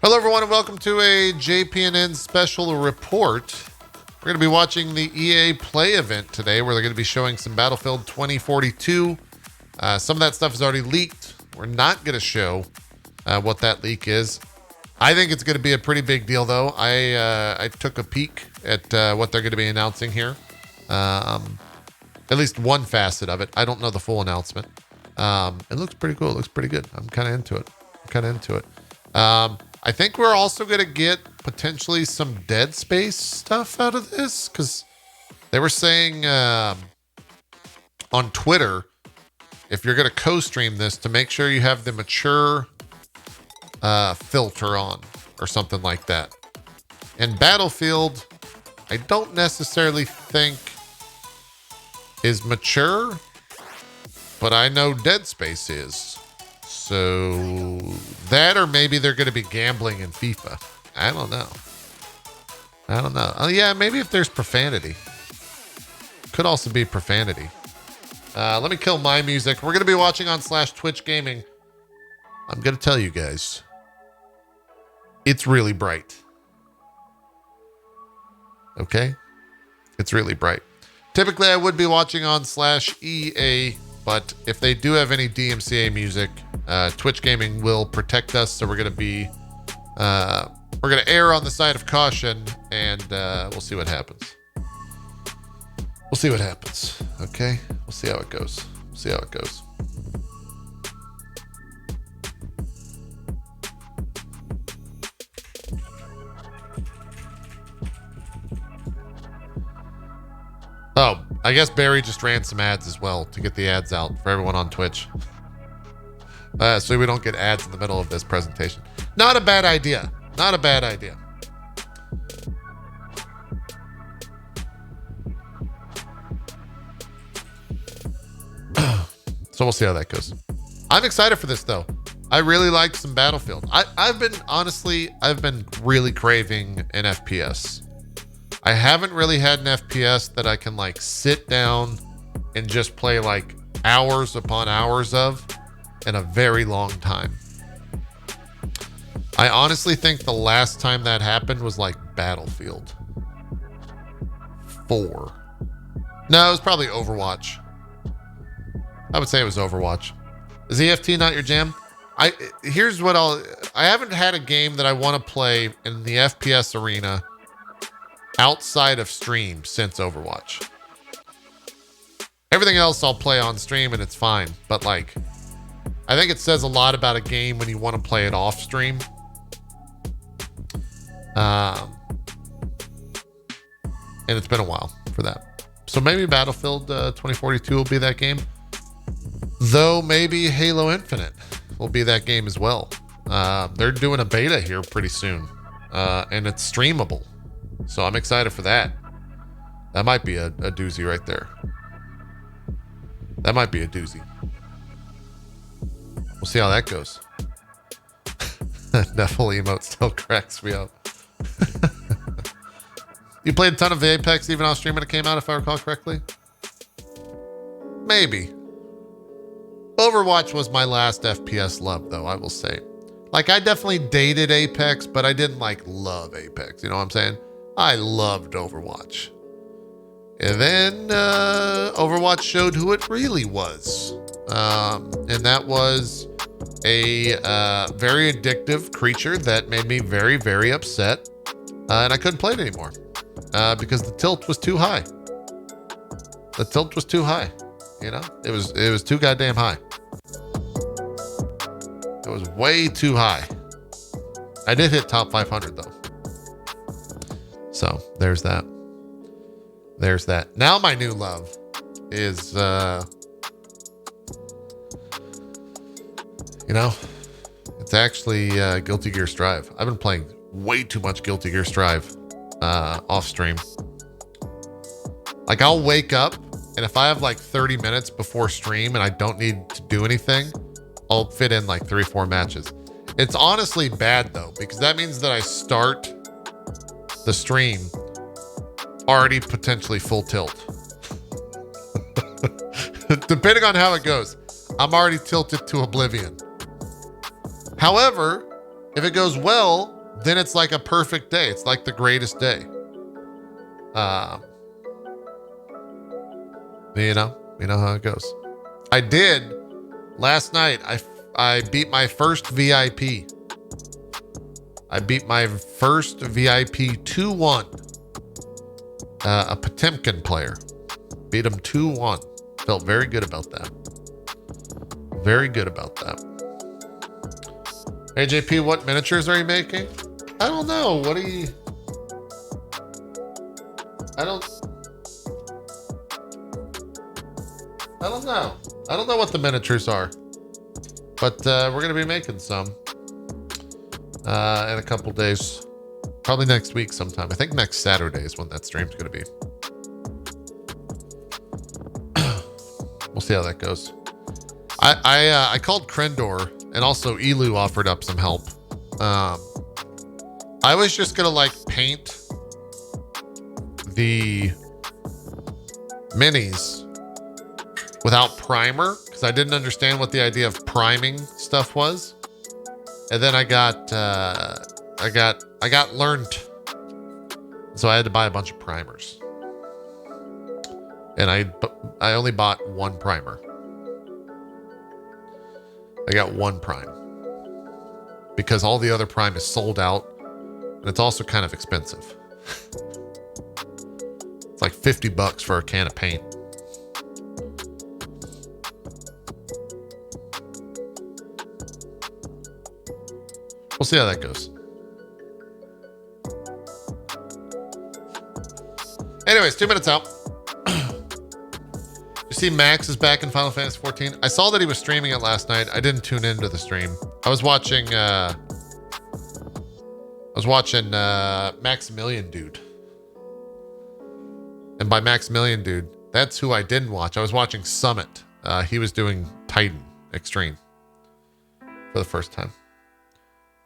Hello, everyone, and welcome to a JPNN special report. We're going to be watching the EA Play event today, where they're going to be showing some Battlefield 2042. Some of that stuff is already leaked. We're not going to show what that leak is. I think it's going to be a pretty big deal, though. I took a peek at what they're going to be announcing here. At least one facet of it. I don't know the full announcement. It looks pretty cool. It looks pretty good. I'm kind of into it. I think we're also going to get potentially some Dead Space stuff out of this, because they were saying on Twitter, if you're going to co-stream this, to make sure you have the mature filter on or something like that. And Battlefield, I don't necessarily think is mature, but I know Dead Space is. So that, or maybe they're going to be gambling in FIFA. I don't know. Oh yeah, maybe if there's profanity. Could also be profanity. Let me kill my music. We're going to be watching on /Twitch Gaming. I'm going to tell you guys, it's really bright. Okay? It's really bright. Typically, I would be watching on /EA, but if they do have any DMCA music, Twitch Gaming will protect us. So we're going to err on the side of caution, and we'll see what happens. Okay? We'll see how it goes. Oh, I guess Barry just ran some ads as well to get the ads out for everyone on Twitch. So we don't get ads in the middle of this presentation. Not a bad idea. So we'll see how that goes. I'm excited for this, though. I really like some Battlefield. I've been really craving an FPS. I haven't really had an FPS that I can like sit down and just play like hours upon hours of in a very long time. I honestly think the last time that happened was like Battlefield 4. No, it was probably Overwatch. I would say it was Overwatch. Is EFT not your jam? I haven't had a game that I want to play in the FPS arena outside of stream since Overwatch. Everything else I'll play on stream and it's fine, but like, I think it says a lot about a game when you want to play it off stream. And it's been a while for that. So maybe Battlefield 2042 will be that game. Though maybe Halo Infinite will be that game as well. They're doing a beta here pretty soon. And it's streamable. So I'm excited for that. That might be a doozy right there. That might be a doozy. We'll see how that goes. Definitely emote still cracks me up. You played a ton of Apex even off stream when it came out, if I recall correctly? Maybe. Overwatch was my last FPS love, though, I will say. Like, I definitely dated Apex, but I didn't like love Apex. You know what I'm saying? I loved Overwatch. And then Overwatch showed who it really was. And that was a very addictive creature that made me very, very upset. And I couldn't play it anymore because the tilt was too high. You know, it was too goddamn high. It was way too high. I did hit top 500 though. So there's that. Now my new love is, it's actually Guilty Gear Strive. I've been playing way too much Guilty Gear Strive off stream. Like, I'll wake up, and if I have like 30 minutes before stream and I don't need to do anything, I'll fit in like 3-4 matches. It's honestly bad though, because that means that I start the stream already potentially full tilt. Depending on how it goes, I'm already tilted to oblivion. However, if it goes well, then it's like a perfect day. It's like the greatest day. You know how it goes. I did last night. I beat my first VIP. I beat my first VIP 2-1. A Potemkin player. Beat him 2-1. Felt very good about that. Very good about that. Hey, JP, what miniatures are you making? I don't know. What are you... I don't know. I don't know what the miniatures are. But we're going to be making some in a couple days. Probably next week sometime. I think next Saturday is when that stream's going to be. We'll see how that goes. I called Krendor, and also Elu offered up some help. I was just going to like paint the minis without primer, because I didn't understand what the idea of priming stuff was. And then I got learned. So I had to buy a bunch of primers. And I only bought one primer. I got one prime. Because all the other prime is sold out. And it's also kind of expensive. It's like $50 for a can of paint. We'll see how that goes. Anyways, 2 minutes out. You see Max is back in Final Fantasy 14. I saw that he was streaming it last night. I didn't tune into the stream. I was watching Maximilian Dude. And by Maximilian Dude, that's who I didn't watch. I was watching Summit. He was doing Titan Extreme for the first time.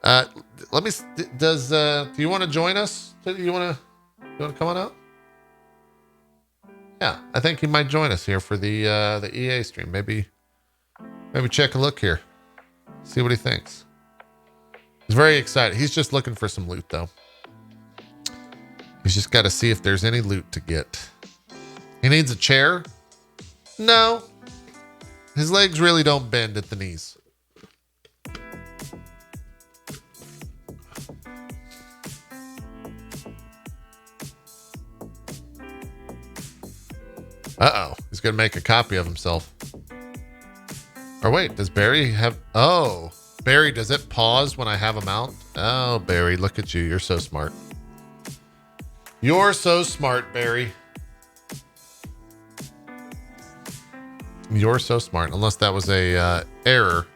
Let me. Do you want to join us? Do you want to come on out? Yeah, I think he might join us here for the EA stream. Maybe check a look here. See what he thinks. He's very excited. He's just looking for some loot though. He's just got to see if there's any loot to get. He needs a chair? No. His legs really don't bend at the knees. Uh-oh. He's going to make a copy of himself. Or wait, does Barry have... Oh. Barry, does it pause when I have him out? Oh, Barry, look at you. You're so smart. You're so smart, Barry. You're so smart. Unless that was a error.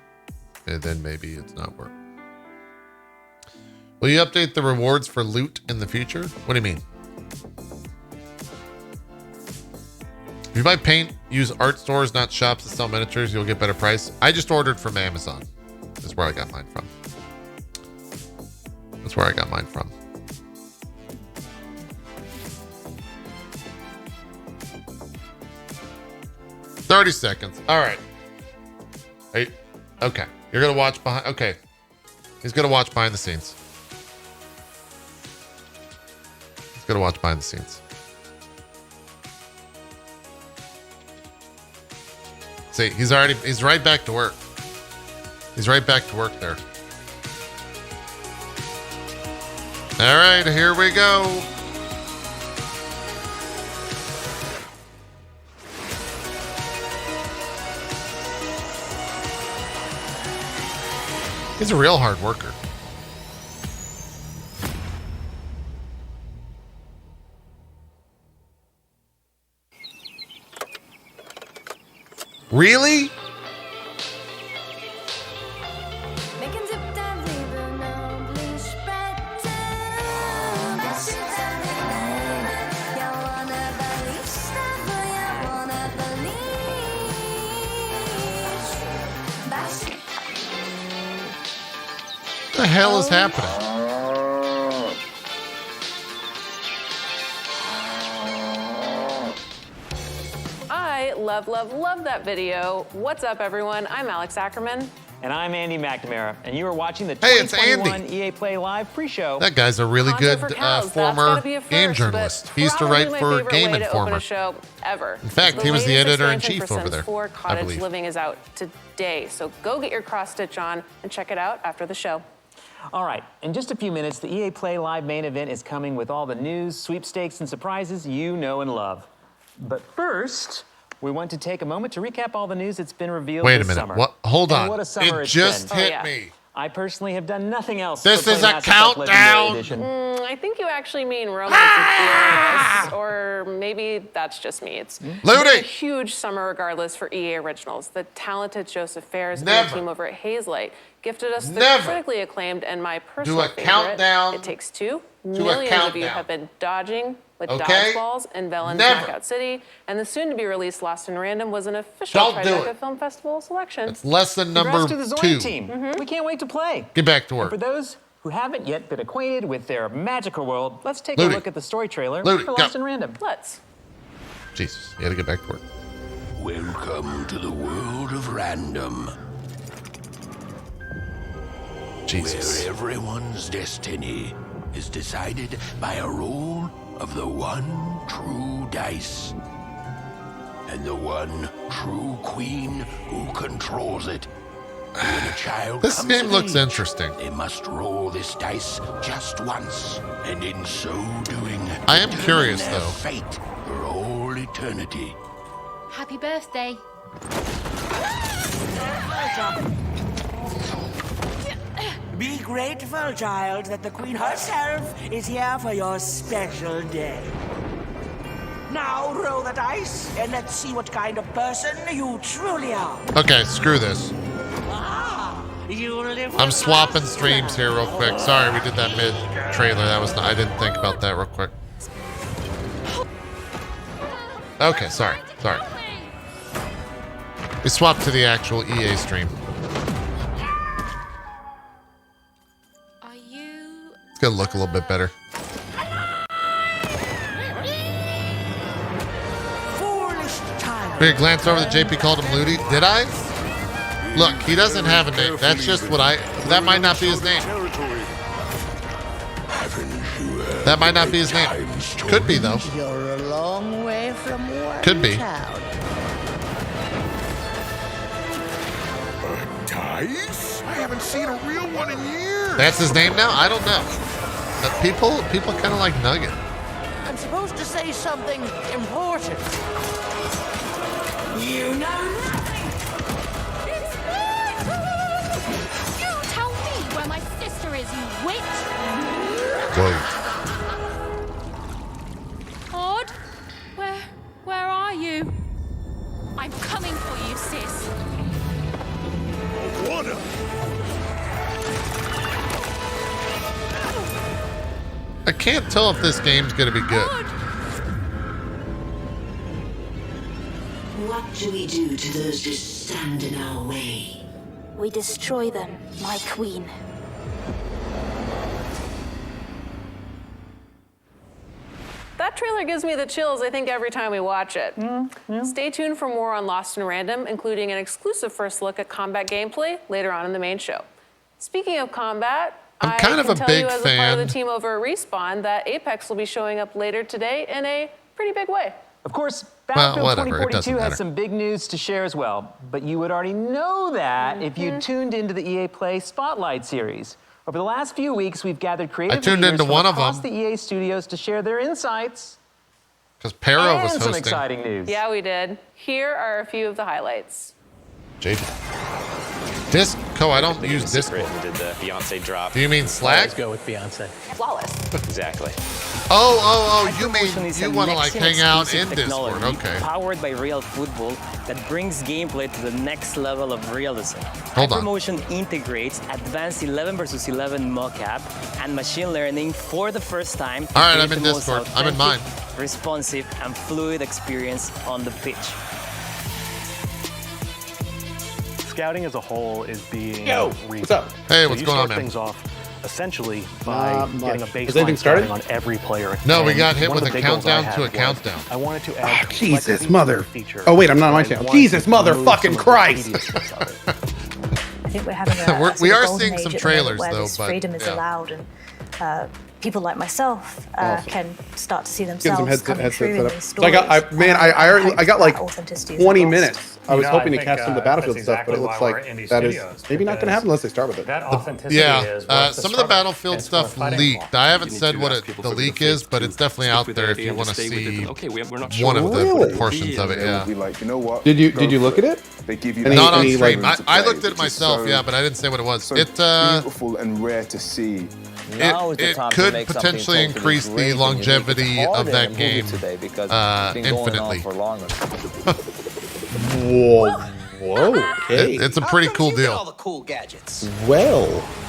And then maybe it's not working. Will you update the rewards for loot in the future? What do you mean? If you buy paint, use art stores, not shops that sell miniatures, you'll get better price. I just ordered from Amazon. That's where I got mine from. That's where I got mine from. $30 seconds. All right. Hey, okay. You're going to watch behind. Okay. He's going to watch behind the scenes. He's going to watch behind the scenes. See, he's right back to work. He's right back to work there. All right, here we go. He's a real hard worker. Really? What the hell is happening? I love that video. What's up, everyone? I'm Alex Ackerman. And I'm Andy McNamara, and you are watching the Hey, it's 2021 Andy. EA Play Live pre-show. That guy's a really good former game First, journalist. He used to write for Game Informer. Show ever. In fact, he was the editor-in-chief over there, 4 I Cottage believe. Living is out today, so go get your cross-stitch on and check it out after the show. All right, in just a few minutes, the EA Play Live main event is coming with all the news, sweepstakes, and surprises you know and love. But first, we want to take a moment to recap all the news that's been revealed Wait a this minute. summer. What? Hold And on. what a summer It it's just been. hit me. I personally have done nothing else. This for is Play a Mass Effect Legendary countdown. Edition. I think you actually mean Romance and Fearless, or maybe that's just me. It's been a huge summer regardless for EA Originals. The talented Joseph Fares and the team over at Hazelight gifted us the critically acclaimed and my personal favorite, countdown. It Takes Two. a Millions of you countdown. have been dodging with Okay? dodgeballs and Velen's Never. Knockout City, and the soon-to-be-released Lost in Random was an official Don't do Tribeca it. Film Festival selection. It's less than Congrats number to the Zoid 2. team. We can't wait to play. Get back to And work. for those who haven't yet been acquainted with their magical world, let's take Ludi. a look at the story trailer Ludi, for go. Lost in Random. Let's. Jesus, you gotta get back to work. Welcome to the world of random, Jesus. where everyone's destiny is decided by a roll of the one true dice. And the one true queen who controls it. When a child This comes game of looks age, interesting. They must roll this dice just once, and in so doing, I am determine curious, their though. fate for all eternity. Happy birthday. Be grateful, child, that the Queen herself is here for your special day. Now roll the dice and let's see what kind of person you truly are. Okay, screw this. You live I'm swapping streams here real quick. Sorry, we did that mid-trailer. I didn't think about that real quick. Okay, sorry. We swapped to the actual EA stream. Are you... It's gonna look a little bit better. foolish child. Big glance over that JP called him Ludi. Did I? Look, he doesn't have a name. That's just what that might not be his name. That might not be his name. Could be, though. You're a long way from one Could be. town. Dice? I haven't seen a real one in years. That's his name now? I don't know. But people kind of like Nugget. I'm supposed to say something important. You know nothing. You tell me where my sister is, you witch! Whoa. Odd? Where are you? I'm coming for you, sis. I can't tell if this game's gonna be good. Odd! What do we do to those who stand in our way? We destroy them, my queen. That trailer gives me the chills, I think, every time we watch it. Stay tuned for more on Lost in Random, including an exclusive first look at combat gameplay later on in the main show. Speaking of combat, I'm kind of a tell big you as a part fan. of the team over at Respawn that Apex will be showing up later today in a pretty big way. Of course, Well, Battlefield whatever, it doesn't 2042 matter. has some big news to share as well, but you would already know that if you tuned into the EA Play Spotlight series. Over the last few weeks, we've gathered creative tuned leaders into from one of across them. the EA studios to share their insights Because Pero was and some hosting. exciting news. Yeah, we did. Here are a few of the highlights. JP. Disco, I don't use Discord. Did the Beyonce drop? Do you mean Slack? Let's go with Beyonce. Flawless. Exactly. Oh, you mean Hypermotion is you a want to like next-gen hang out in exclusive Discord? technology Okay. Powered by real football that brings gameplay to the next level of realism. Hold on. Hypermotion integrates advanced 11 versus 11 mocap and machine learning for the first time. to All right, create I'm in the most Discord. I'm in mine. authentic, responsive, and fluid experience on the pitch. Scouting as a whole is being what's up? Hey, what's you going on, start man? things off essentially by getting a Has anything baseline started? scouting on every player. No, we And got hit one of with the a big goals I countdown had to a was countdown. I wanted to add Jesus, flexibility mother. feature. Oh, wait, I'm not on my I channel. wanted Jesus, to remove motherfucking some of the Christ. tediousness of it. think we're having a we sort of are golden seeing age some at the moment trailers, where though, this but, freedom is yeah. allowed, and people like myself can start to see Getting some themselves coming headset true in set up. these So I got, stories. I got like Authenticity is 20 lost. minutes. I was hoping to catch some of the Battlefield stuff, but it looks like that is maybe not going to happen unless they start with it. That authenticity is some of the Battlefield stuff leaked. I haven't said what the leak is, but it's definitely out there if you want to see one of the portions of it. Yeah. Like, you know what? Did you look at it? They give you Not on any, stream. like, I looked at it myself, yeah, but I didn't say what it was. So It beautiful and rare to see. it could potentially increase the longevity of that game infinitely. Whoa, okay. It's a pretty cool deal. Cool gadgets. Well,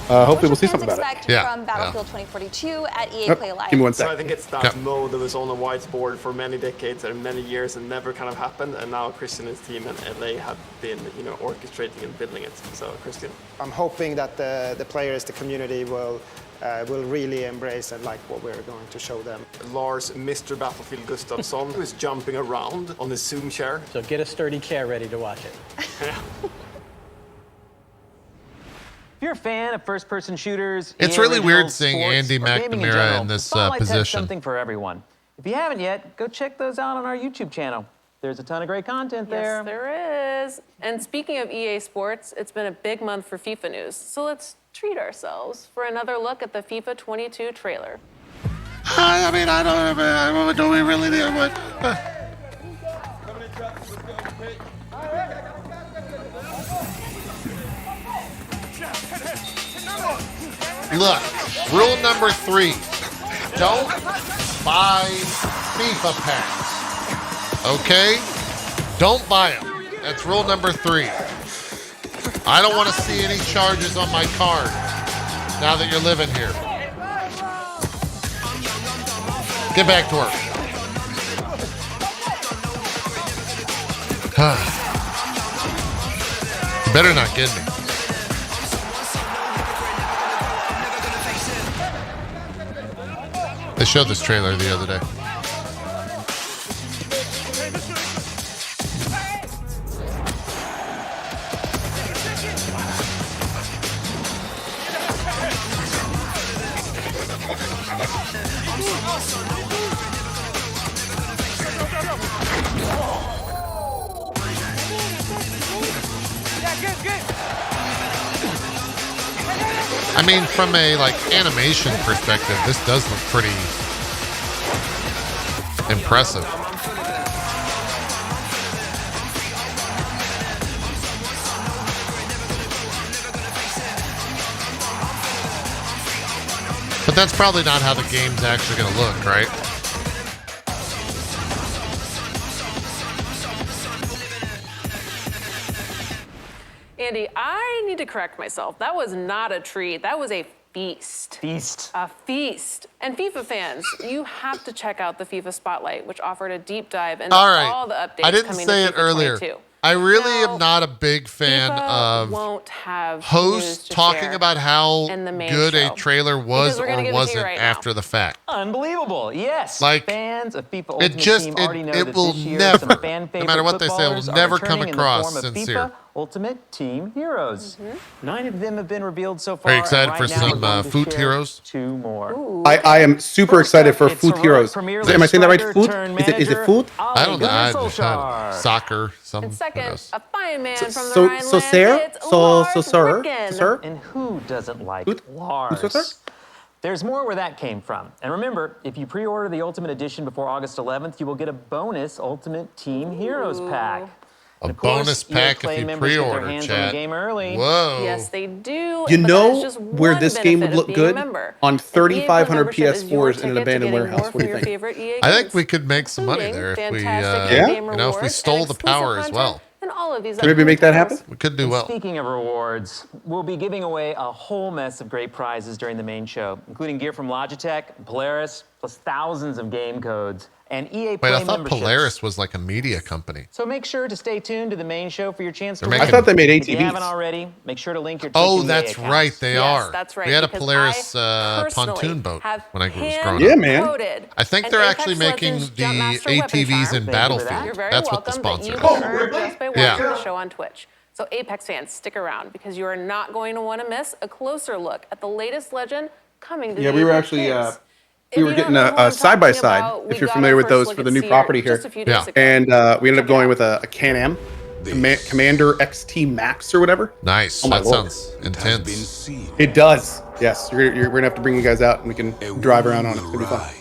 hopefully we'll see something about it. Yeah. From Battlefield 2042 at EA Play Live. Give me 1 So I sec. think it's that mode that was on a whiteboard for many decades and many years and never kind of happened, and now Christian and his team and LA have been, orchestrating and building it. So Christian. I'm hoping that the players, the community will really embrace and like what we're going to show them. Lars, Mr. Battlefield Gustafsson, who is jumping around on his Zoom chair. So get a sturdy chair ready to watch it. If you're a fan of first-person shooters, It's EA really weird Originals, seeing sports, Andy or gaming McNamara general, in this Spotlight has position. something for everyone. If you haven't yet, go check those out on our YouTube channel. There's a ton of great content there. Yes, there is. And speaking of EA Sports, it's been a big month for FIFA news. So let's treat ourselves for another look at the FIFA 22 trailer. I mean, I don't. Do we really do what? Look, rule number 3: don't buy FIFA packs. Okay? Don't buy them. That's rule number 3. I don't want to see any charges on my card now that you're living here. Get back to work. You better not get me. They showed this trailer the other day. I mean, from a animation perspective, this does look pretty impressive. But that's probably not how the game's actually going to look, right? Andy, I need to correct myself. That was not a treat. That was a feast. Feast. A feast. And FIFA fans, you have to check out the FIFA Spotlight, which offered a deep dive into all the updates I didn't coming say to it FIFA earlier. 22. I really am not a big fan FIFA of won't have news hosts to talking share about how in the main good show. a trailer was Because we're gonna or give it to you wasn't right after the fact. Unbelievable, yes. Fans of FIFA Ultimate Team already know it that will this year never, some fan no matter what they say, it will footballers are never come returning in the across form of sincere. FIFA Ultimate Team Heroes. 9 of them have been revealed so far. Are you excited and for right now some we're going to Foot share Heroes? 2 more. I am super excited for Foot Heroes. Am I saying that right? Foot? Is it Foot? I don't know. Soccer. And second, a fine man from the So Rhineland. sir? It's So Lars sir? Ricken. Sir? And who doesn't like Foot? Lars? Foot, sir? There's more where that came from. And remember, if you pre-order the Ultimate Edition before August 11th, you will get a bonus Ultimate Team Heroes pack. A bonus pack if you pre-order, chat. Whoa. Yes, they do. You but that know is just where one this game benefit would of look being a good? member. On An EA 3,500 membership is your PS4s in an ticket to abandoned getting warehouse. more What do you from your think? favorite EA I think games, we could make some money including there if we, fantastic Yeah? in-game if we rewards stole and the power exclusive as well. content and all of these Can we make that happen? We could do And well. Speaking of rewards, we'll be giving away a whole mess of great prizes during the main show, including gear from Logitech, Polaris, plus thousands of game codes, and EA Play Wait, I thought memberships. Polaris was like a media company. So make sure to stay tuned to the main show for your chance to They're win. making- I thought they made If you ATVs. haven't already, make sure to link your Oh, TCEA that's accounts. right. They Yes, are. that's right, We had a because Polaris I personally pontoon boat have when I was growing up. Yeah, man. coded I think an they're Apex actually making Legends the Jumpmaster weapon ATVs farm. in Battlefield. You're very That's what the welcome, that sponsor you is. can earn just by watching Yeah. the show on Twitch. So Apex fans, stick around because you are not going to want to miss a closer look at the latest legend coming to Yeah, the we were Apex actually kids. we were getting a side by side. If you're familiar with those for the new property here, and we ended up going with a Can-Am Commander XT Max or whatever. Nice. Oh my That Lord. sounds intense. It does. Yes, we're gonna have to bring you guys out and we can drive around on it. It's gonna be fun.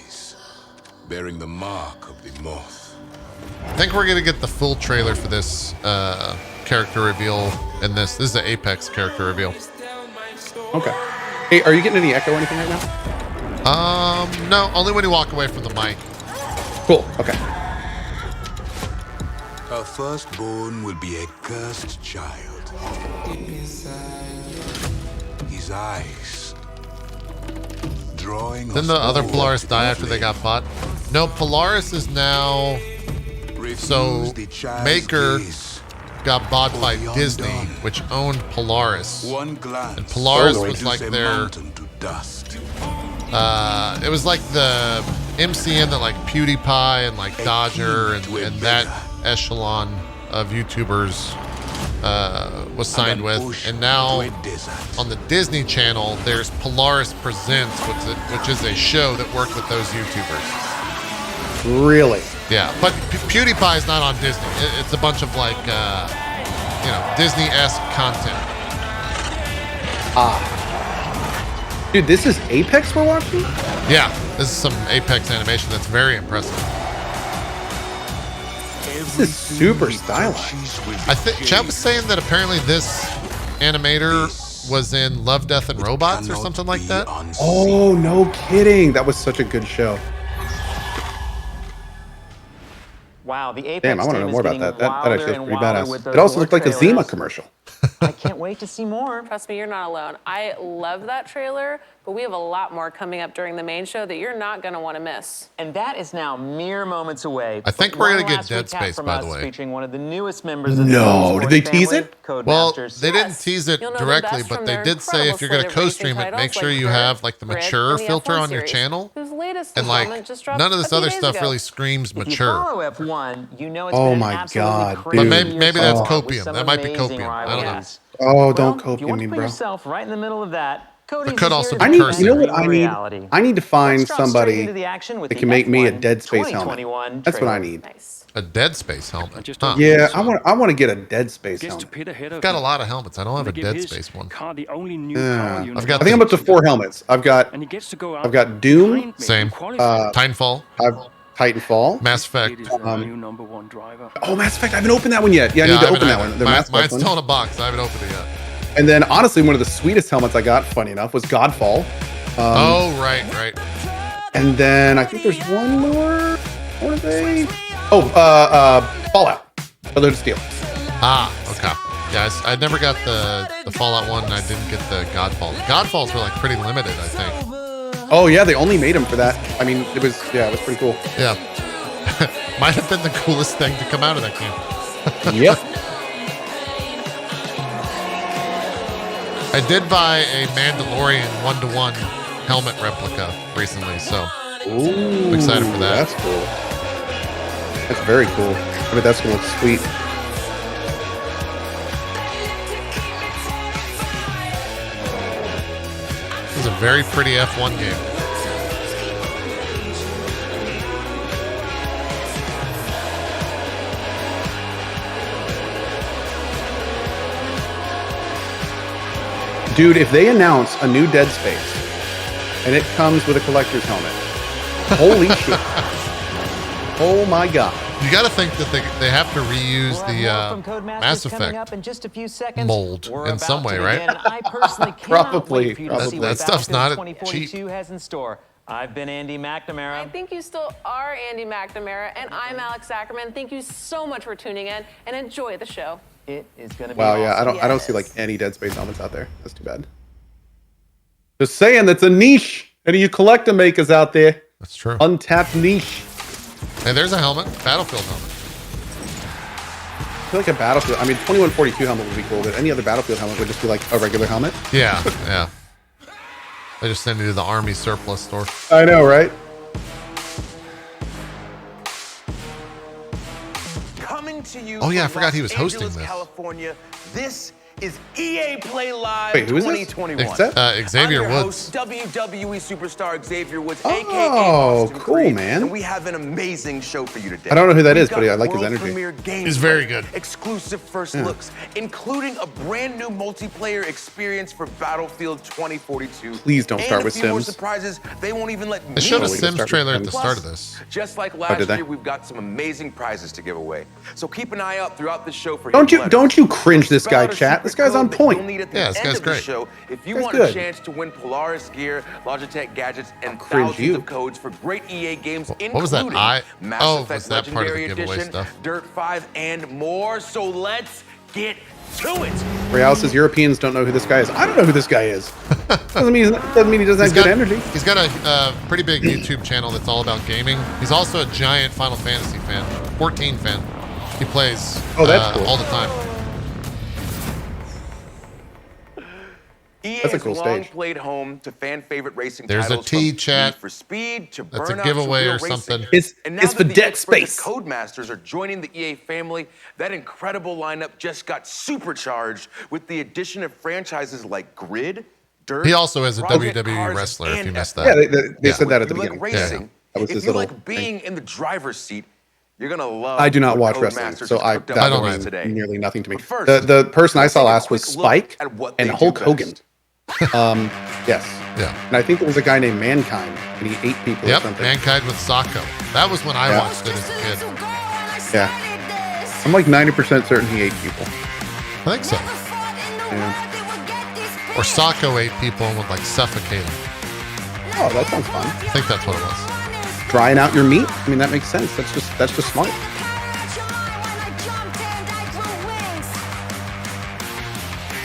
Bearing the mark of the moth. I think we're gonna get the full trailer for this character reveal in this. This is the Apex character reveal. Okay. Hey, are you getting any echo or anything right now? No, only when you walk away from the mic. Cool. Okay. Our firstborn will be a cursed child. His eyes drawing. Didn't the other Polaris die after they got bought? No, Polaris is now. So Maker got bought by Disney, which owned Polaris. One glance. And Polaris was like their. It was like the MCN that like PewDiePie and like Dodger and that echelon of YouTubers was signed with. And now on the Disney Channel, there's Polaris Presents, which is a show that worked with those YouTubers. Really? Yeah, but PewDiePie is not on Disney. It's a bunch of like, Disney-esque content. Dude, this is Apex we're watching? Yeah, this is some Apex animation that's very impressive. This is super stylized. I think Chad was saying that apparently this animator was in Love, Death, and Robots or something like that. Oh, no kidding. That was such a good show. Wow, the Apex Damn, I want to team know is more about getting that. That wilder actually and looks pretty wilder with badass. those It also more looked like a trailers. Zima commercial. I can't wait to see more. Trust me, you're not alone. I love that trailer, but we have a lot more coming up during the main show that you're not going to want to miss. And that is now mere moments away. I think But we're one gonna get last Dead recap Space, from by us, the way. featuring one of the newest members of the No, did they esports tease family, it? Well, Codemasters. they didn't tease it You'll know the directly, best but from they their did say if you're going to incredible co-stream it, slate of make racing sure you titles have like the Grid, mature and the filter F1 on your series, channel. whose latest And like installment just dropped none of a this few other days stuff ago. really screams If you mature. follow F1, you know it's Oh been my absolutely God, crazy But dude. maybe that's with copium. some That might be amazing copium. I don't know. rivalries. Oh, don't Well, if you copium want me, to put bro. yourself right in the middle of that, Cody's could is also here be to I need, cursing. you know what bring I you need? reality. I need to find Let's drop straight somebody into the action with that the can make me a F1 Dead Space helmet. 2021 That's what I trailer. need. A Dead Space helmet. Huh. Yeah, I want to get a Dead Space helmet. I've got a lot of helmets. I don't have a Dead Space one. Yeah. I've got I think I'm up to 4 helmets. I've got Doom. Same. Titanfall. I've Titanfall. Mass Effect. Oh, Mass Effect. I haven't opened that one yet. Yeah, I need to open that one. The Mass Effect Mine's one. still in a box. I haven't opened it yet. And then honestly, one of the sweetest helmets I got, funny enough, was Godfall. Oh, right. And then I think there's one more. What are they? Oh, Fallout. Brotherhood of Steel. Ah, okay. Yeah, I never got the Fallout one, and I didn't get the Godfall. The Godfalls were like pretty limited, I think. Oh yeah, they only made them for that. I mean, it was pretty cool. Yeah. Might have been the coolest thing to come out of that game. Yep. I did buy a Mandalorian 1-to-1 helmet replica recently, so Ooh, I'm excited for that. That's cool. That's very cool. I mean, that's gonna look sweet. This is a very pretty F1 game. Dude, if they announce a new Dead Space and it comes with a collector's helmet, holy shit. Oh my God. You got to think that they have to reuse the Mass Effect mold in some way, right? I personally Probably. That stuff's not cheap. has in store. I've been Andy McNamara. I think you still are Andy McNamara, and I'm Alex Ackerman. Thank you so much for tuning in, and enjoy the show. It is going to be Wow, yeah, awesome. I don't see like any Dead Space helmets out there. That's too bad. Just saying, that's a niche. Any of you collector makers out there? That's true. Untapped niche. Hey, there's a helmet. Battlefield helmet. I feel like a Battlefield. I mean, 2142 helmet would be cool, but any other Battlefield helmet would just be like a regular helmet. Yeah, yeah. They just send you to the Army surplus store. I know, right? Coming to you Oh, yeah, I from forgot he Los was hosting Angeles, this. California. This is EA Play Live Wait, who is this? 2021. Xavier I'm your Woods. host, WWE superstar Xavier Woods, Oh, aka Austin cool, Creed, man. and we have an amazing show for you today. I don't know who that is, We've but got I like his world energy. premiere gameplay, He's very good. Exclusive first Yeah. looks, including a brand new multiplayer experience for Battlefield 2042. Please don't start and with a few more Sims. surprises they won't even let me They showed a know. Sims trailer at the Plus, start of this. Just like did last they? year, we've got some amazing prizes to give away. So keep an eye out throughout the show for Don't hidden you letters. cringe this guy, Spell out a chat? This secret guy's on code that you'll point. need at the Yeah, this end guy's of the great. show if you Guy's want good. a chance to win Polaris gear, Logitech gadgets, and cringe thousands you. of codes for great EA games, What was that? including Mass Oh, Effect was that part of the Legendary giveaway Edition, stuff? Dirt 5, and more. So let's get to it. Real says Europeans don't know who this guy is. I don't know who this guy is. doesn't mean he doesn't have good energy. He's got a pretty big YouTube channel that's all about gaming. He's also a giant Final Fantasy fan, 14 fan. He plays that's cool. all the time. EA That's a has cool long stage. played home to fan favorite racing There's a titles T, from chat. Need for Speed to That's a Burnout giveaway to or Real Racing. something. And now It's that for the Dead experts at Space. Codemasters are joining the EA family, that incredible lineup just got supercharged with the addition of franchises like Grid, Dirt. He also is a Project WWE Cars, wrestler, if you and missed F1. that. They said that at the If you beginning. like racing, That was if his you little like being in the driver's seat, you're gonna love. I do not what watch wrestling, Codemasters so has that cooked up don't for us mean today. nearly nothing to me. But first, The person I let's saw take a last was quick look Spike at what and they do Hulk best. Hogan. Yes. Yeah. And I think there was a guy named Mankind, and he ate people or Yep, something. Mankind with Sacco. That was when I Yeah. watched it as a kid. Yeah. I'm like 90% certain he ate people. I think so. Yeah. Or Sacco ate people and would like suffocate them. Oh, that sounds fun. I think that's what it was. Drying out your meat? I mean, that makes sense. That's just smart.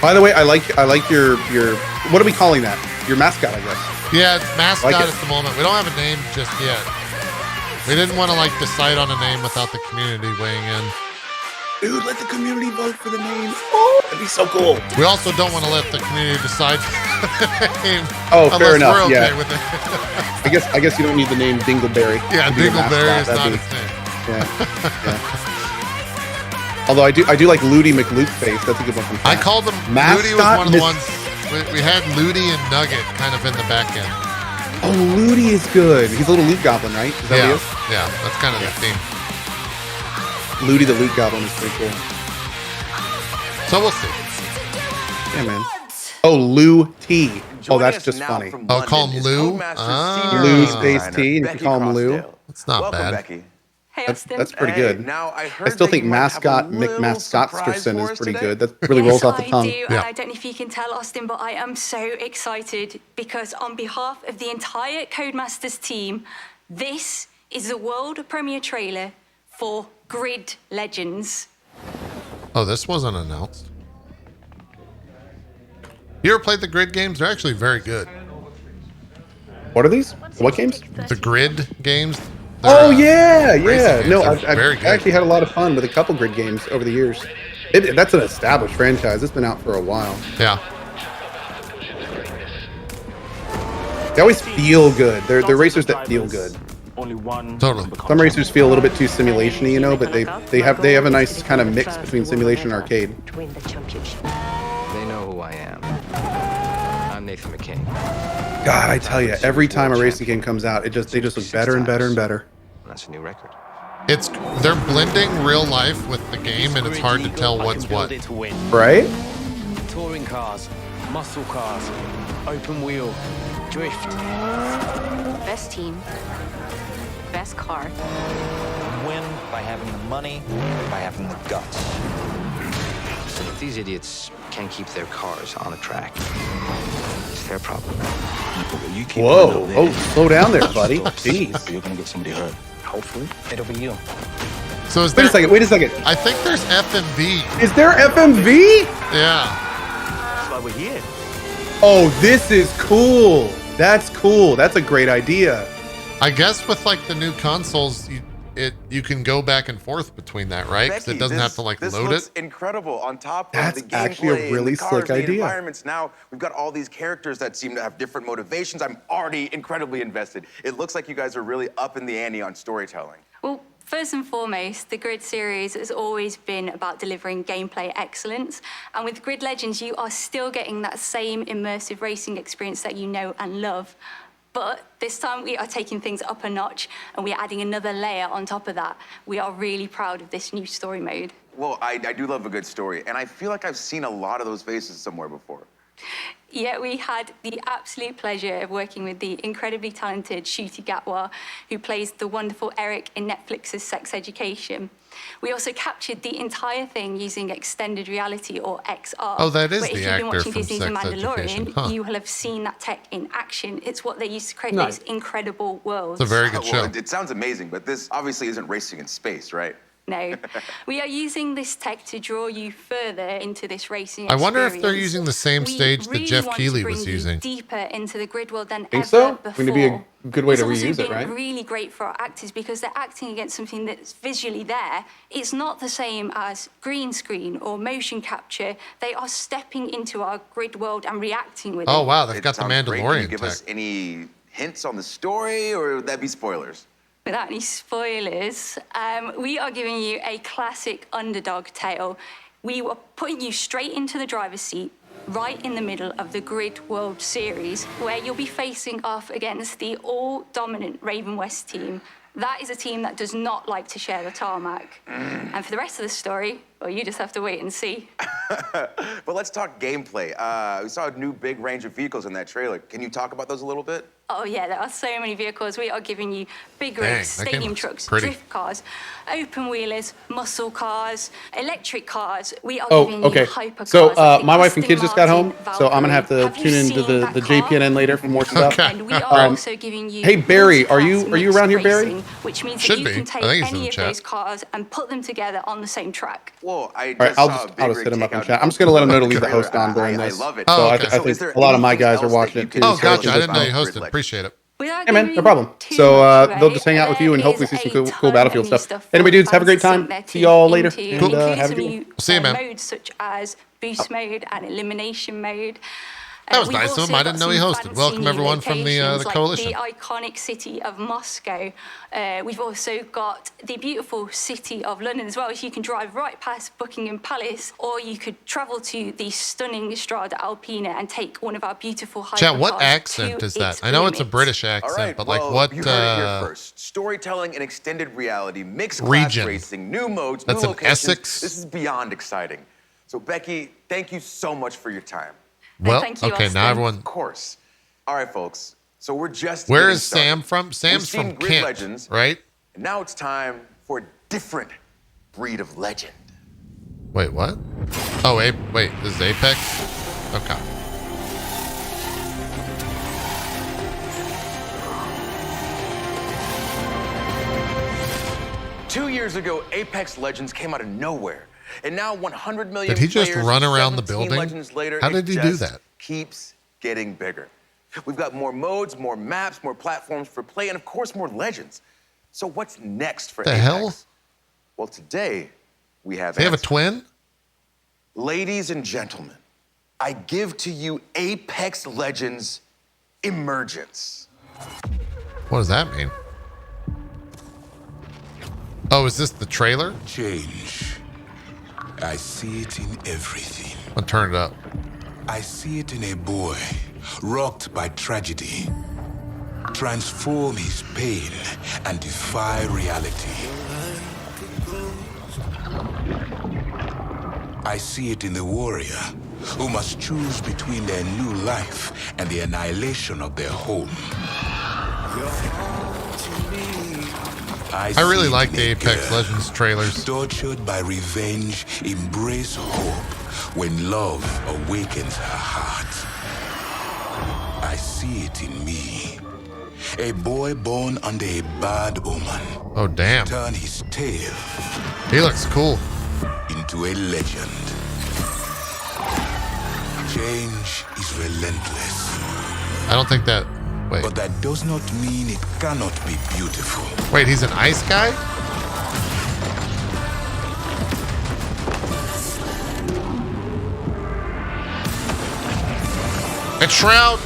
By the way, I like your what are we calling that? Your mascot, I guess. Yeah, mascot Like it. at the moment. We don't have a name just yet. We didn't want to like decide on a name without the community weighing in. Dude, let the community vote for the name. Oh, that'd be so cool. We also don't want to let the community decide the name. Oh, unless fair enough. We're okay Yeah. with it. I guess you don't need the name Dingleberry. Yeah, to be a Dingleberry is mascot. not That'd his name. Yeah. Although I do like Ludi McLukeface. That's a good one from I Pat. called him. Mascot Ludi was one of the Miss- ones. We had Ludi and Nugget kind of in the back end. Oh, Ludi is good. He's a little loot goblin, right? Is that Yeah, what he is? yeah, that's kind of the theme. Ludi the loot goblin is pretty cool. So we'll see. Yeah, man. Oh, Lou T. Oh, Joining that's us just now funny. from Oh, call London him is Lou? Codemasters Ah. senior Lou game space designer, T, and if you Becky call him Lou. Crossdale. It's not Welcome, bad. Becky. Hey, Austin. That's pretty Hey, good. now I I heard still that think you might have a mascot little surprise McMascotsterson for is us pretty today. good. That really rolls off the tongue. I do, and Yeah. I don't know if you can tell, Austin, but I am so excited because on behalf of the entire Codemasters team, this is the world premiere trailer for Grid Legends. Oh, this wasn't announced. You ever played the Grid games? They're actually very good. What are these? What games? The Grid games. Oh yeah, yeah. racing No, games. I've They're very good. actually had a lot of fun with a couple Grid games over the years. That's an established franchise. It's been out for a while. Yeah. They always feel good. They're racers that feel good. Only one. Totally. Some racers feel a little bit too simulation-y, you know, but they have a nice kind of mix between simulation and arcade. They know who I am. I'm Nathan McKay. God, I tell you, every time a racing game comes out, they just look better and better and better. That's a new record. They're blending real life with the game, and it's hard to tell what's what. Right? Touring cars, muscle cars, open wheel, drift. Best team, best car. Win by having the money, by having the guts. If these idiots can't keep their cars on the track, it's their problem. You keep Whoa! running Oh, there. slow down there, buddy. Jeez. You're gonna get somebody hurt. Hopefully, it'll be you. So is Wait a second. Wait a second. I think there's FMV. Is there FMV? Yeah. That's why we're here. Oh, this is cool. That's cool. That's a great idea. I guess with like the new consoles, you can go back and forth between that, right? Because it Becky, doesn't this- have to like this load looks it. incredible. On top That's of the gameplay, actually a really and the cars, slick the idea. environments, now we've got all these characters that seem to have different motivations. I'm already incredibly invested. It looks like you guys are really up in the ante on storytelling. Well, First and foremost, the Grid series has always been about delivering gameplay excellence. And with Grid Legends, you are still getting that same immersive racing experience that you know and love. But this time we are taking things up a notch and we are adding another layer on top of that. We are really proud of this new story mode. Well, I do love a good story, and I feel like I've seen a lot of those faces somewhere before. Yeah, we had the absolute pleasure of working with the incredibly talented Shruti Gatwa, who plays the wonderful Eric in Netflix's Sex Education. We also captured the entire thing using extended reality, or XR. Oh, that is where the if you've been actor watching from Disney's The Sex Education. Mandalorian, Huh. you will have seen that tech in action. It's what they used to create Nice. those incredible worlds. It's a very good show. Well, it sounds amazing, but this obviously isn't racing in space, right? No. We are using this tech to draw you further into this racing I wonder if experience. they're using the same stage that really Jeff want to Keighley bring was you using. deeper into the Grid world than Think ever so? before. Would it be a good way to It's also reuse it, been right? really great for our actors because they're acting against something that's visually there. It's not the same as green screen or motion capture. They are stepping into our Grid world and reacting with it. Oh, wow, they've got the Sounds great. Can you Mandalorian give tech. us any hints on the story, or would that be spoilers? Without any spoilers, we are giving you a classic underdog tale. We are putting you straight into the driver's seat, right in the middle of the Grid World Series, where you'll be facing off against the all-dominant Raven West team. That is a team that does not like to share the tarmac. And for the rest of the story, well, you just have to wait and see. But let's talk gameplay. We saw a new big range of vehicles in that trailer. Can you talk about those a little bit? Oh yeah, there are so many vehicles. We are giving you big Dang, rigs, that game stadium looks trucks, pretty. drift cars, open wheelers, muscle cars, electric cars. We are Oh, giving okay. you hypercars. So like the my wife and Aston kids just got home, Martin so I'm gonna have to Valkyrie. tune into you seen the that car? JPNN later for more stuff. And we are also giving you Hey Barry, are you multi-class around here, mixed Barry? racing, which means Should that you be. can I take think he's in any the of chat. those cars and put them together on the same track. Well, I All right, I'll just hit him up in chat. I'm just gonna let him know to leave the host on during this. love it. So Oh, I, okay. I So is think there a lot of my anything guys are else that watching you it can too. Oh, tell so I us gotcha. can I just didn't know you about hosted. Grid Appreciate it. Without Yeah, man, no giving problem. too So much they'll away, just hang out with you and there hopefully is see some a cool ton of Battlefield new stuff. for Anyway, dudes, have a great fans to time. sink their See y'all teeth later, into, and including have a some good one. new See you, man. modes such as boost mode and elimination mode. That was We've nice of also him. I got didn't know he some hosted. fancy Welcome new everyone from the locations, like coalition. the iconic city of Moscow. We've also got the beautiful city of London as well. So you can drive right past Buckingham Palace, or you could travel to the stunning Strada Alpina and take one of our beautiful Chat, what hypercars accent to is that? its I know it's a limits. British All accent, right, but well, like what you heard it here first. Storytelling and extended reality, mixed class region? racing, new modes, That's new in locations. Essex? This is beyond exciting. So Becky, thank you so much for your time. Well, thank you, okay, Austin. now everyone. Of course. All right, folks. So we're just Where getting is started. Sam from? Sam's We've seen from Grid Kent, Legends, right? and now it's time for a different breed of legend. Wait, what? Oh, wait, this is Apex? Okay. Two years ago, Apex Legends came out of nowhere. And now 100 million Did he just players, run around the 17 building? Legends later, How it did he do just that? keeps getting bigger. We've got more modes, more maps, more platforms for play, and of course, more legends. So what's next for The Apex? hell? Well, today, we have They have a answers. twin? Ladies and gentlemen, I give to you Apex Legends Emergence. What does that mean? Oh, is this the trailer? Change. I see it in everything. I'll turn it up. I see it in a boy rocked by tragedy. Transform his pain and defy reality. I see it in the warrior who must choose between their new life and the annihilation of their home. I really see like it the in a Apex girl Legends trailers. tortured by revenge, embrace hope when love awakens her heart. I see it in me. A boy born under a bad omen. Oh, damn. Turn his tale He looks cool. into a legend. Change is relentless. I don't think that... Wait. But that does not mean it cannot be beautiful. Wait, he's an ice guy? It's Shroud.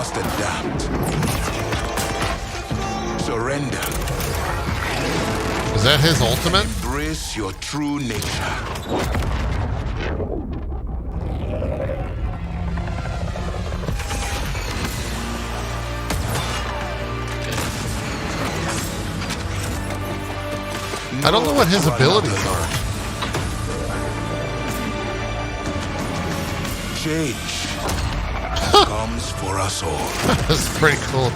must adapt. Surrender. Is that his ultimate? Embrace your true nature. I don't know what his abilities are. Change comes for us all. That's pretty cool.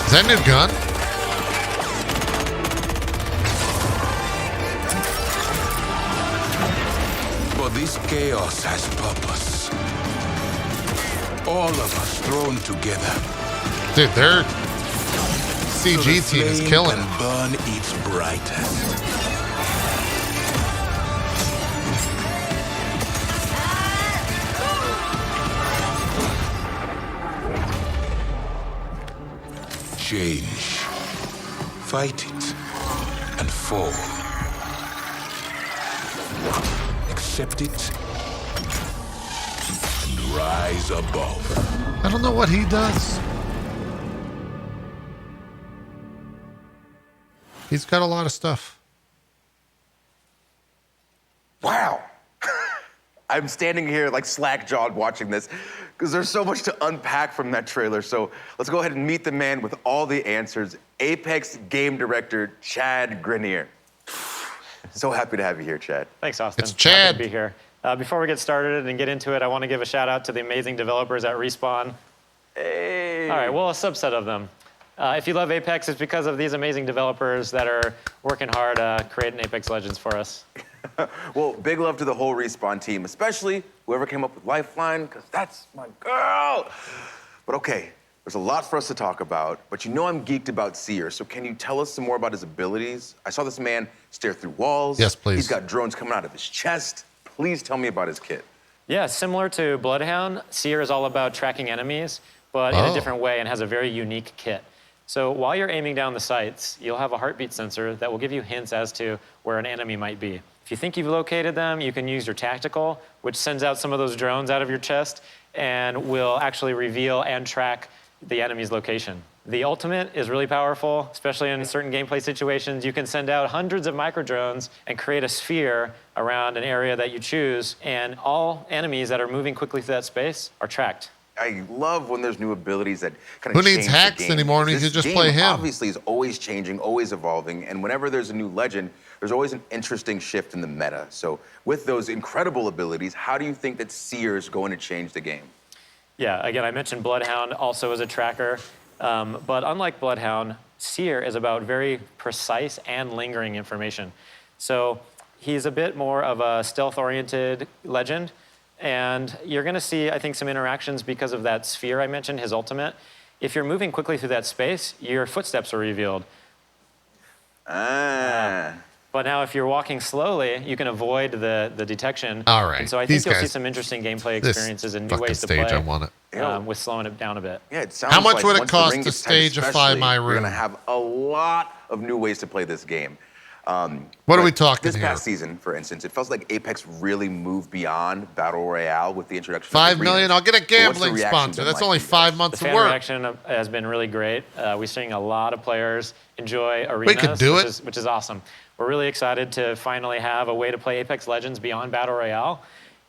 Is that a new gun? For this chaos has purpose. All of us thrown together. Dude, their CG team is killing it. Burn its brightest. Change. Fight it and fall. Accept it and rise above. I don't know what he does. He's got a lot of stuff. Wow. I'm standing here like slack-jawed watching this because there's so much to unpack from that trailer. So let's go ahead and meet the man with all the answers, Apex game director, Chad Grenier. So happy to have you here, Chad. Thanks, Austin. It's Chad. Happy to be here. Before we get started and get into it, I want to give a shout out to the amazing developers at Respawn. Hey. All right, well, a subset of them. If you love Apex, it's because of these amazing developers that are working hard creating Apex Legends for us. Well, big love to the whole Respawn team, especially whoever came up with Lifeline, because that's my girl. But okay, there's a lot for us to talk about, but you know I'm geeked about Seer, so can you tell us some more about his abilities? I saw this man stare through walls. Yes, please. He's got drones coming out of his chest. Please tell me about his kit. Yeah, similar to Bloodhound, Seer is all about tracking enemies, but in a different way and has a very unique kit. So while you're aiming down the sights, you'll have a heartbeat sensor that will give you hints as to where an enemy might be. If you think you've located them, you can use your tactical, which sends out some of those drones out of your chest and will actually reveal and track the enemy's location. The ultimate is really powerful, especially in certain gameplay situations. You can send out hundreds of micro drones and create a sphere around an area that you choose, and all enemies that are moving quickly through that space are tracked. I love when there's new abilities that kind of Who needs change the hacks game. anymore when you This can just game play him? Obviously is always changing, always evolving, and whenever there's a new legend, there's always an interesting shift in the meta. So with those incredible abilities, how do you think that Seer is going to change the game? Yeah, again, I mentioned Bloodhound also as a tracker, but unlike Bloodhound, Seer is about very precise and lingering information. So he's a bit more of a stealth-oriented legend, and you're gonna see, I think, some interactions because of that sphere I mentioned, his ultimate. If you're moving quickly through that space, your footsteps are revealed. But now if you're walking slowly, you can avoid the detection. All right. And so I think you'll see some interesting gameplay experiences and new ways to play. I want it. With slowing it down a bit. Yeah, it sounds How much like would it once the cost ring to gets tight stagify especially, my We're room? gonna have a lot of new ways to play this game. What are we talking This here? past season, for instance, it felt like Apex really moved beyond Battle Royale with the introduction of 5 arenas. million. I'll get a So what's the gambling reaction sponsor. been That's like only for you 5 guys? months The of fan work. reaction has been really great. We're seeing a lot of players enjoy arenas, could do it. which is awesome. We're really excited to finally have a way to play Apex Legends beyond Battle Royale.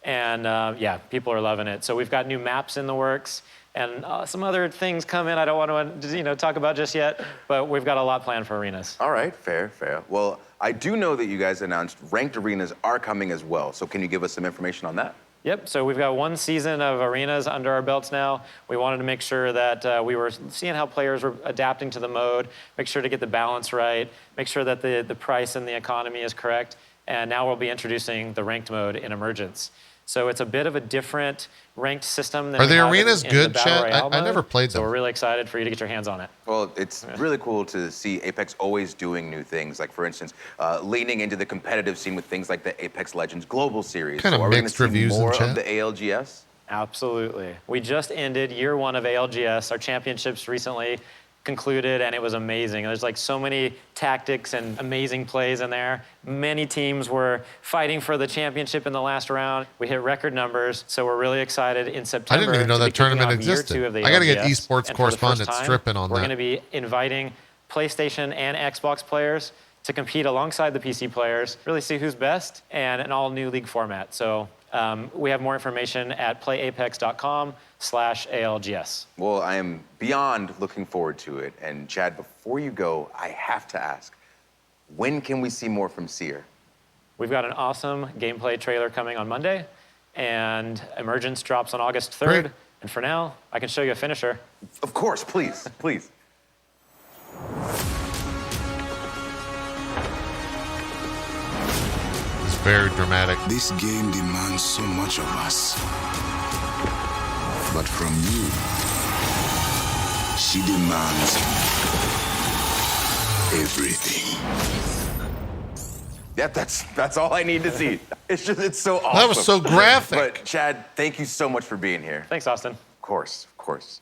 And yeah, people are loving it. So we've got new maps in the works and some other things coming I don't want to talk about just yet, but we've got a lot planned for arenas. All right, fair. Well, I do know that you guys announced ranked arenas are coming as well. So can you give us some information on that? Yep, so we've got one season of arenas under our belts now. We wanted to make sure that we were seeing how players were adapting to the mode, make sure to get the balance right, make sure that the price and the economy is correct, and now we'll be introducing the ranked mode in Emergence. So it's a bit of a different ranked system than Are we the have arenas in good, the Battle Chet? Royale I mode. never played So them. we're really excited for you to get your hands on it. Well, it's really cool to see Apex always doing new things. Like, for instance, leaning into the competitive scene with things like the Apex Legends Global Series. Kind of so are we gonna mixed see reviews in more chat. of the ALGS? Absolutely. We just ended year 1 of ALGS. Our championships recently concluded, and it was amazing. There's like so many tactics and amazing plays in there. Many teams were fighting for the championship in the last round. We hit record numbers, so we're really excited in September. I didn't even know that tournament year existed. 2 of the I got to get ALGS. esports And correspondent for the first time, stripping on we're that. going to be inviting PlayStation and Xbox players to compete alongside the PC players, really see who's best, and an all-new league format. So we have more information at playapex.com/ALGS. Well, I am beyond looking forward to it. And Chad, before you go, I have to ask, when can we see more from Seer? We've got an awesome gameplay trailer coming on Monday, and Emergence drops on August 3rd. Great. And for now, I can show you a finisher. Of course, please, please. It's very dramatic. This game demands so much of us. But from you, she demands everything. Yeah, that's all I need to see. It's so awesome. That was so graphic. But Chad, thank you so much for being here. Thanks, Austin. Of course, of course.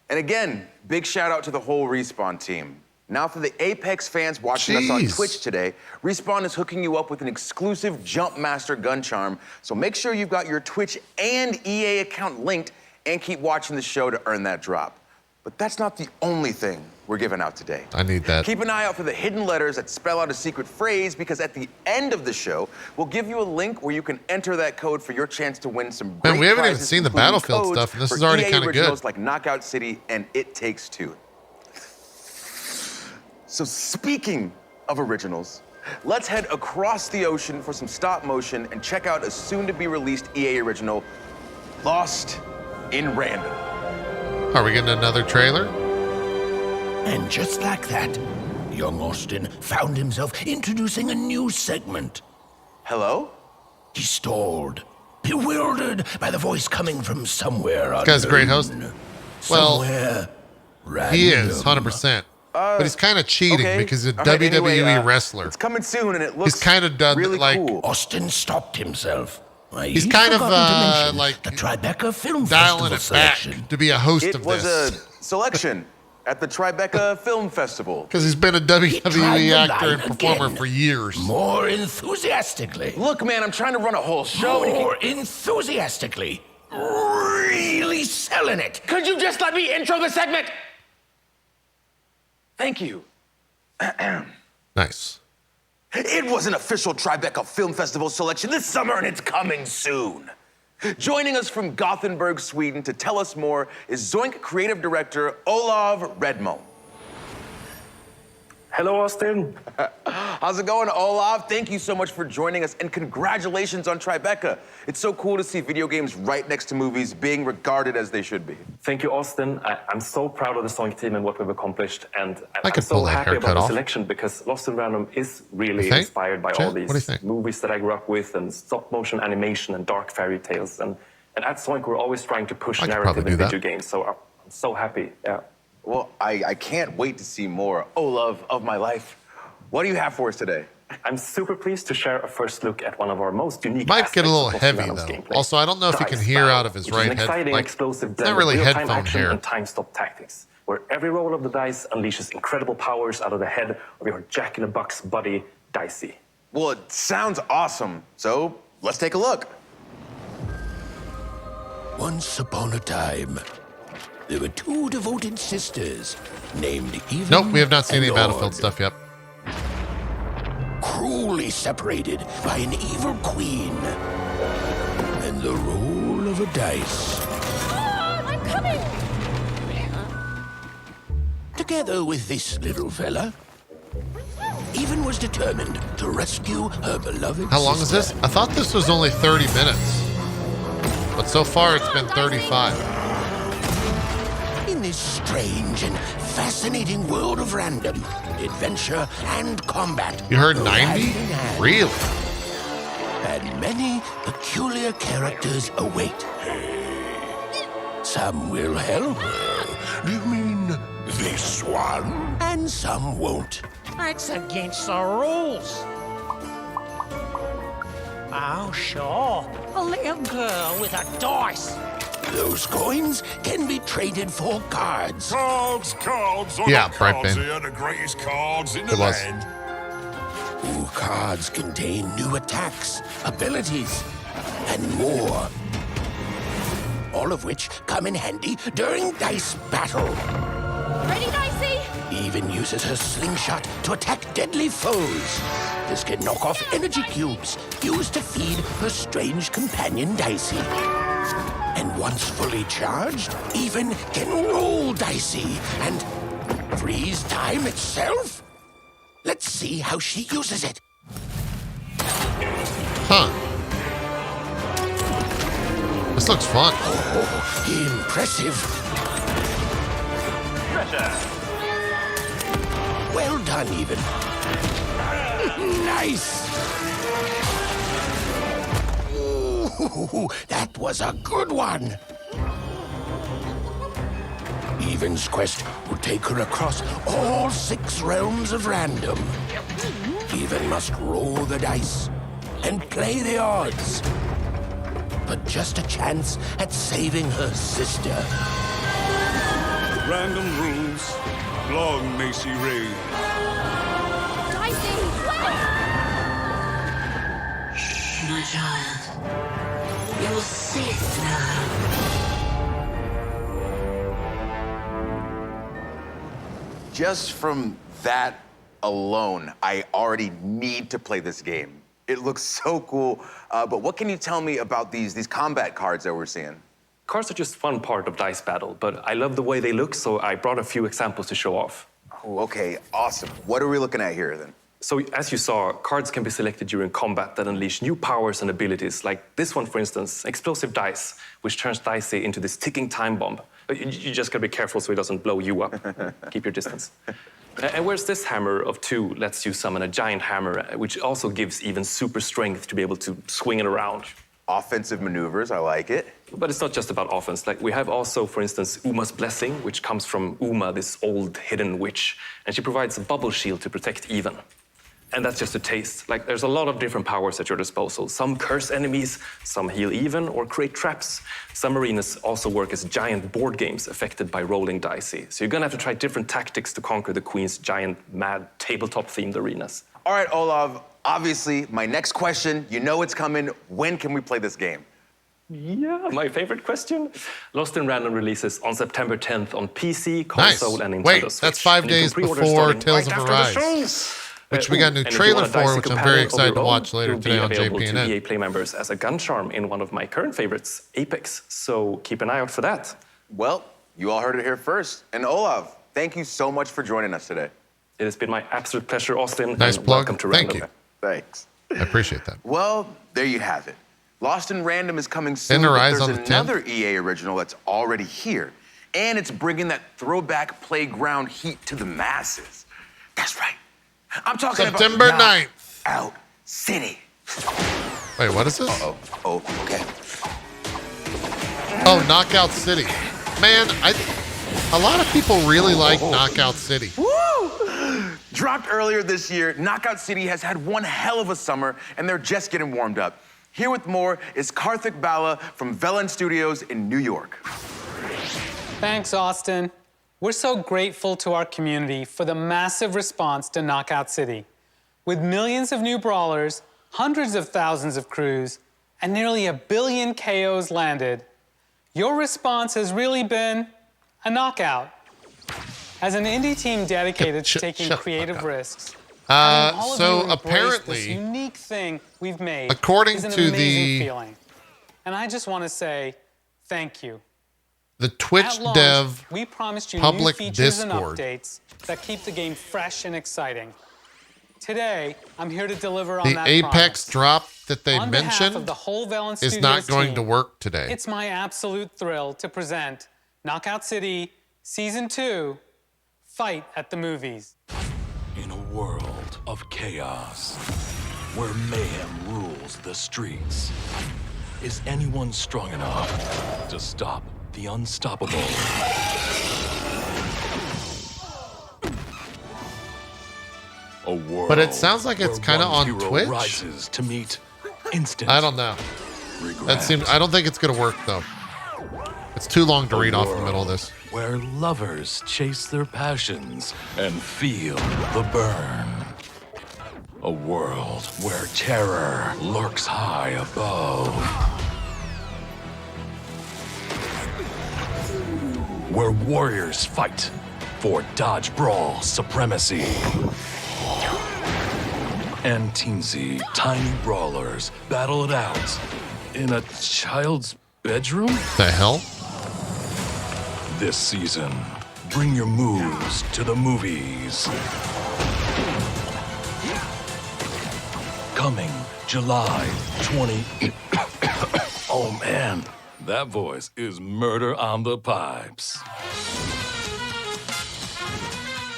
And again, big shout out to the whole Respawn team. Now for the Apex fans watching us on Twitch today, Respawn is hooking you up with an exclusive Jumpmaster gun charm, so make sure you've got your Twitch and EA account linked and keep watching the show to earn that drop. But that's not the only thing we're giving out today. I need that. Keep an eye out for the hidden letters that spell out a secret phrase, because at the end of the show, we'll give you a link where you can enter that code for your chance to win some great Man, we haven't even prizes, seen the including Battlefield codes stuff, and this for is already EA kind of originals good. like Knockout City and It Takes Two. So speaking of originals, let's head across the ocean for some stop motion and check out a soon-to-be-released EA original, Lost in Random. Are we getting another trailer? And just like that, young Austin found himself introducing a new segment. Hello? He stalled, bewildered by the voice coming from somewhere unknown. This guy's a great host. Well, Somewhere he random. is, 100%. But he's kind of cheating okay. because he's a All right, WWE anyway, wrestler. It's coming soon, and it looks He's kind of done really like cool. Austin stopped himself. he's kind of like the Tribeca Film dialing Festival it back selection. to be a host It of was this. a selection at the Tribeca Film Festival. Because he's been a tried WWE the actor and line performer again. for years. More enthusiastically. Look, man, I'm trying to run a whole show. and you More enthusiastically. Really selling it. Could you just let me intro the segment? Thank you. Nice. It was an official Tribeca Film Festival selection this summer, and it's coming soon. Joining us from Gothenburg, Sweden to tell us more is Zoink creative director Olav Redmo. Hello, Austin. How's it going, Olav? Thank you so much for joining us, and congratulations on Tribeca. It's so cool to see video games right next to movies being regarded as they should be. Thank you, Austin. I'm so proud of the Sonic team and what we've accomplished, and I'm could so pull that happy haircut about the off. selection because Lost in Random is really You think? inspired by Chet, all what do you these think? movies that I grew up with and stop-motion animation and dark fairy tales. And at Sonic, we're always trying to push I could narrative probably in do video that. games, so I'm so happy. Yeah. Well, I can't wait to see more Olav of my life. What do you have for us today? I'm super pleased to share a first look at one of our most unique Might get a little aspects of Lost in heavy, Random's though. gameplay. Also, I don't know if you can hear out of his Which is right an head. exciting, Like, explosive it's not blend really of real-time headphone action hair. and time-stop tactics, where every roll of the dice unleashes incredible powers out of the head of your Jack-in-the-Box buddy, Dicey. Well, it sounds awesome, so let's take a look. Once upon a time, there were two devoted sisters named Eve. Nope, we have not seen any and Battlefield Ord, stuff yet. cruelly separated by an evil queen and the roll of a dice. I'm coming! Together with this little fella, Even was determined to rescue her beloved How long is sister. this? I thought this was only 30 minutes. But so far it's been 35. In this strange and fascinating world of random, adventure, and combat. You heard go 90? hand in hand. Really? And many peculiar characters await. Some will help her. Do you mean this one? And some won't. That's against the rules. Oh, sure. A little girl with a dice. Those coins can be traded for cards. Cards, Yeah, right, Ben. here, the greatest cards in It was. Ooh, cards contain new attacks, abilities, and more. All of which come in handy during dice battle. Ready, Dicey? Even uses her slingshot to attack deadly foes. This can knock off energy cubes used to feed her strange companion Dicey. And once fully charged, even can roll Dicey and freeze time itself. Let's see how she uses it. Huh. This looks fun. Oh, impressive. Well done, even. Nice. Ooh, that was a good one. Even's quest will take her across all 6 realms of random. Even must roll the dice and play the odds. But just a chance at saving her sister. Random rules. Long may she reign. Dicey, My child, you're safe now. Just from that alone, I already need to play this game. It looks so cool. But what can you tell me about these combat cards that we're seeing? Cards are just one part of dice battle, but I love the way they look, so I brought a few examples to show off. Oh, okay, awesome. What are we looking at here then? So as you saw, cards can be selected during combat that unleash new powers and abilities, like this one, for instance, Explosive Dice, which turns Dicey into this ticking time bomb. You just gotta be careful so it doesn't blow you up. Keep your distance. And whereas this hammer of 2 lets you summon a giant hammer, which also gives even super strength to be able to swing it around. Offensive maneuvers, I like it. But it's not just about offense. Like we have also, for instance, Uma's Blessing, which comes from Uma, this old hidden witch, and she provides a bubble shield to protect Even. And that's just a taste. Like there's a lot of different powers at your disposal. Some curse enemies, some heal Even or create traps. Some arenas also work as giant board games affected by rolling dicey. So you're gonna have to try different tactics to conquer the Queen's giant, mad, tabletop-themed arenas. All right, Olav, obviously, my next question, you know it's coming. When can we play this game? Yeah, my favorite question. Lost in Random releases on September 10th on PC, console, and Nintendo Wait, Switch. that's 5 And you can days pre-order before starting Tales right of after the Arise. shows. Which we got a new And if you trailer want a for, dicey which I'm companion very of excited your to own, watch later it'll be today on available to JPNN. EA Play members as a gun charm in one of my current favorites, Apex. So keep an eye out for that. Well, you all heard it here first. And Olav, thank you so much for joining us today. It has been my absolute pleasure, Austin. Nice and plug. Welcome to Thank Random. you. Thanks. I appreciate that. Well, there you have it. Lost in Random is coming soon, Didn't but Arise there's on the 10th? another EA original that's already here. And it's bringing that throwback playground heat to the masses. That's right. I'm talking September about 9th. Knockout City. Wait, what is this? Oh, okay. Oh, Knockout City. Man, a lot of people really like Knockout City. Woo! Dropped earlier this year, Knockout City has had one hell of a summer, and they're just getting warmed up. Here with more is Karthik Bala from Velen Studios in New York. Thanks, Austin. We're so grateful to our community for the massive response to Knockout City. With millions of new brawlers, hundreds of thousands of crews, and nearly 1 billion KOs landed, your response has really been a knockout. As an indie team dedicated to taking creative risks, having all of so you embrace apparently, this unique thing we've made according is an to amazing the feeling. And I just want to say thank you. the Twitch At launch, dev we promised you public new features Discord. and updates that keep the game fresh and exciting. Today, I'm here to deliver on The that Apex promise. drop that they On behalf mentioned of the whole Velen is Studios not going team, to work today. It's my absolute thrill to present Knockout City Season 2, Fight at the Movies. In a world of chaos, where mayhem rules the streets, is anyone strong enough to stop the unstoppable? A world But it sounds like it's where kinda one on hero Twitch. rises to meet instant. I don't know. That seems. I don't think it's gonna work though. It's too long to read off in the middle of this. Where lovers chase their passions and feel the burn. A world where terror lurks high above. Where warriors fight for dodge brawl supremacy. And teensy tiny brawlers battle it out in a child's bedroom? The hell? This season, bring your moves to the movies. Coming July 20. Oh man, that voice is murder on the pipes.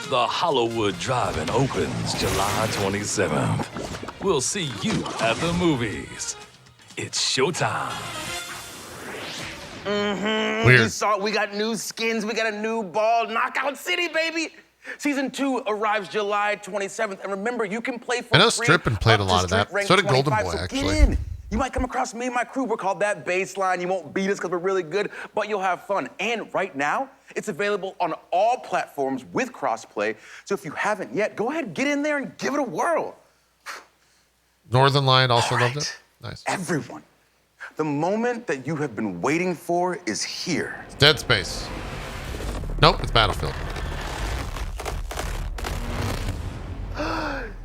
The Hollywood Drive-In opens July 27th. We'll see you at the movies. It's showtime. Weird. You saw it. We got new skins. We got a new ball. Knockout City, baby. Season 2 arrives July 27th. And remember, you can play for I know free Strippin played a up to lot of that. street rank So did Golden 25, Boy, so actually. Get in. You might come across me and my crew. We're called That Baseline. You won't beat us because we're really good, but you'll have fun. And right now, it's available on all platforms with crossplay. So if you haven't yet, go ahead, get in there and give it a whirl. Northern Lion also loved it. Nice. Everyone, the moment that you have been waiting for is here. It's Dead Space. Nope, it's Battlefield.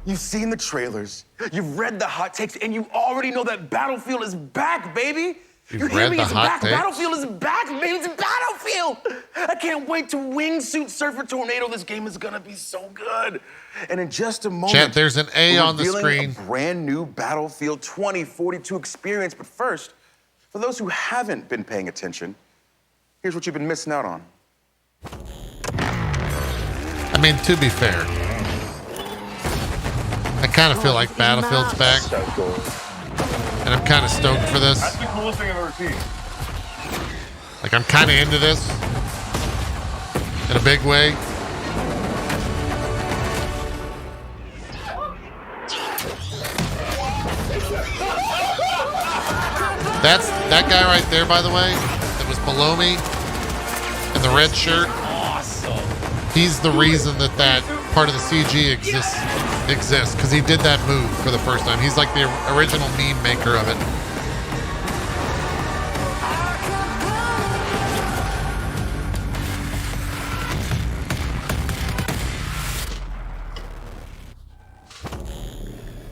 You've seen the trailers, you've read the hot takes, and you already know that Battlefield is back, baby. You hear read me? the It's hot back. takes? Battlefield is back, baby. It's Battlefield. I can't wait to wingsuit surf a tornado. This game is gonna be so good. And in just a moment, Chat, there's an A we're on the revealing screen. a brand new Battlefield 2042 experience. But first, for those who haven't been paying attention, here's what you've been missing out on. I mean, to be fair, I kind of feel like Battlefield's back. And I'm kind of stoked for this. That's the coolest thing I've ever seen. Like, I'm kind of into this in a big way. That's that guy right there, by the way, that was below me in the red shirt. Awesome. He's the reason that that part of the CG exists because he did that move for the first time. He's like the original meme maker of it.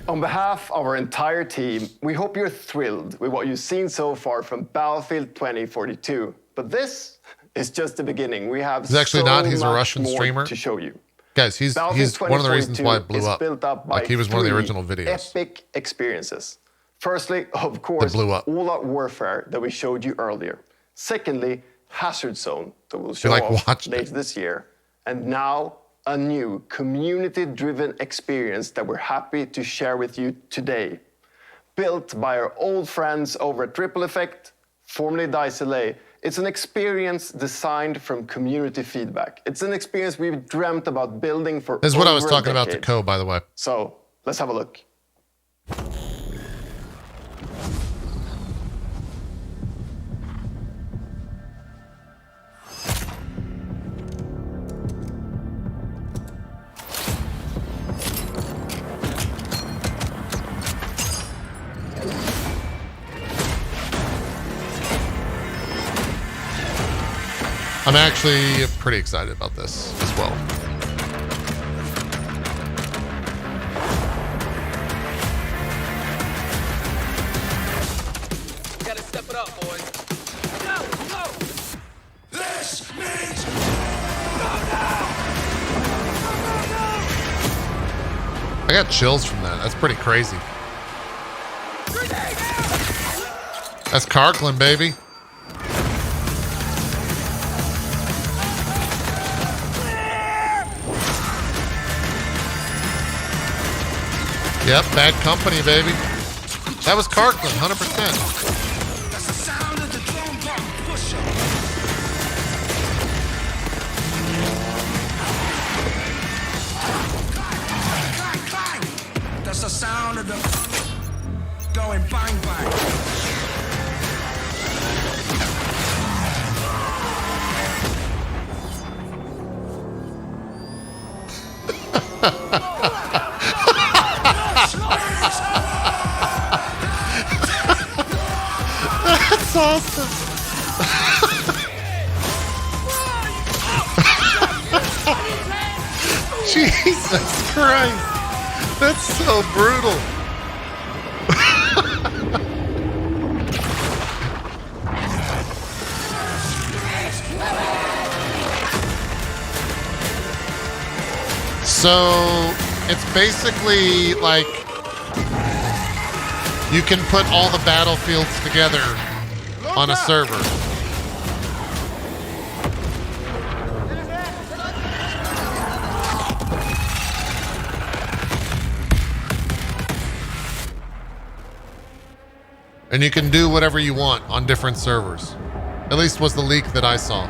On behalf of our entire team, we hope you're thrilled with what you've seen so far from Battlefield 2042. But this is just the beginning. We have He's actually so not. He's a much Russian more streamer. to show you. Guys, he's Battlefield one of the reasons why it 2042 blew is up. built up by Like, he was one of the three original videos. Epic experiences. Firstly, of course, blew up. all-out warfare that we showed you earlier. Secondly, Hazard Zone that will show like, off watched later this year. And now, a new community-driven experience that we're happy to share with you today. Built by our old friends over at Triple Effect, formerly Dice LA. It's an experience designed from community feedback. It's an experience we've dreamt about building for This is what I was over a talking about to decade. Co, by the way. So, let's have a look. I'm actually pretty excited about this as well. Gotta step it up, boys. Go, go! This means I got chills from that. That's pretty crazy. That's Karkland, baby. Yep, Bad Company, baby. That was Karkland, 100%. that's the sound of the drum bump pusher. Clang, clang. That's the sound of the going bang, That's awesome. Jesus Christ. That's so brutal. So it's basically like you can put all the battlefields together on a server. And you can do whatever you want on different servers. At least was the leak that I saw.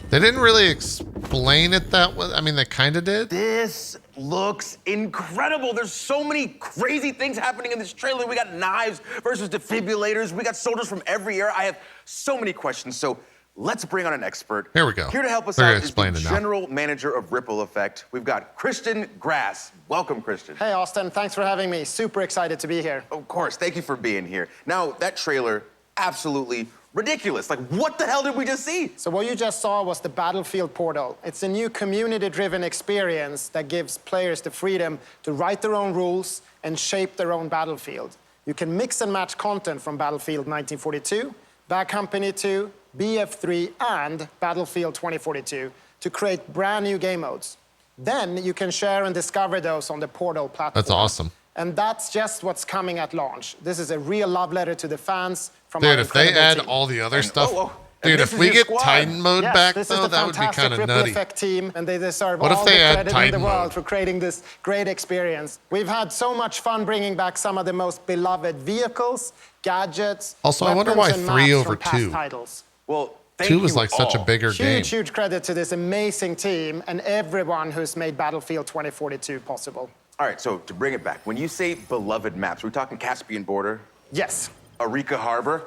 They didn't really explain it that way. I mean, they kind of did. This looks incredible. There's so many crazy things happening in this trailer. We got knives versus defibrillators. We got soldiers from every era. I have so many questions. So let's bring on an expert. Here we go. Here to help us They're out gonna is the explain it now. general manager of Ripple Effect. We've got Christian Grass. Welcome, Christian. Hey, Austin. Thanks for having me. Super excited to be here. Of course. Thank you for being here. Now, that trailer, absolutely ridiculous. Like, what the hell did we just see? So what you just saw was the Battlefield Portal. It's a new community-driven experience that gives players the freedom to write their own rules and shape their own battlefield. You can mix and match content from Battlefield 1942, Bad Company 2, BF3, and Battlefield 2042 to create brand new game modes. Then you can share and discover those on the Portal platform. That's awesome. And that's just what's coming at launch. This is a real love letter to the fans from our Dude, if they incredible add team. all the other stuff. And Dude, this if is we your get squad. Titan mode Yes, back, this though, is the that would be fantastic kind of Ripple nutty. Effect team, and they deserve What if all they the add credit Titan in the world mode? for creating this great experience. We've had so much fun bringing back some of the most beloved vehicles, gadgets, Also, I wonder weapons, why and 3 maps over from past 2. titles. Well, 2 was like such a bigger game. Huge credit to this amazing team and everyone who's made Battlefield 2042 possible. All right, so to bring it back, when you say beloved maps, we're talking Caspian Border? Yes. Arica Harbor?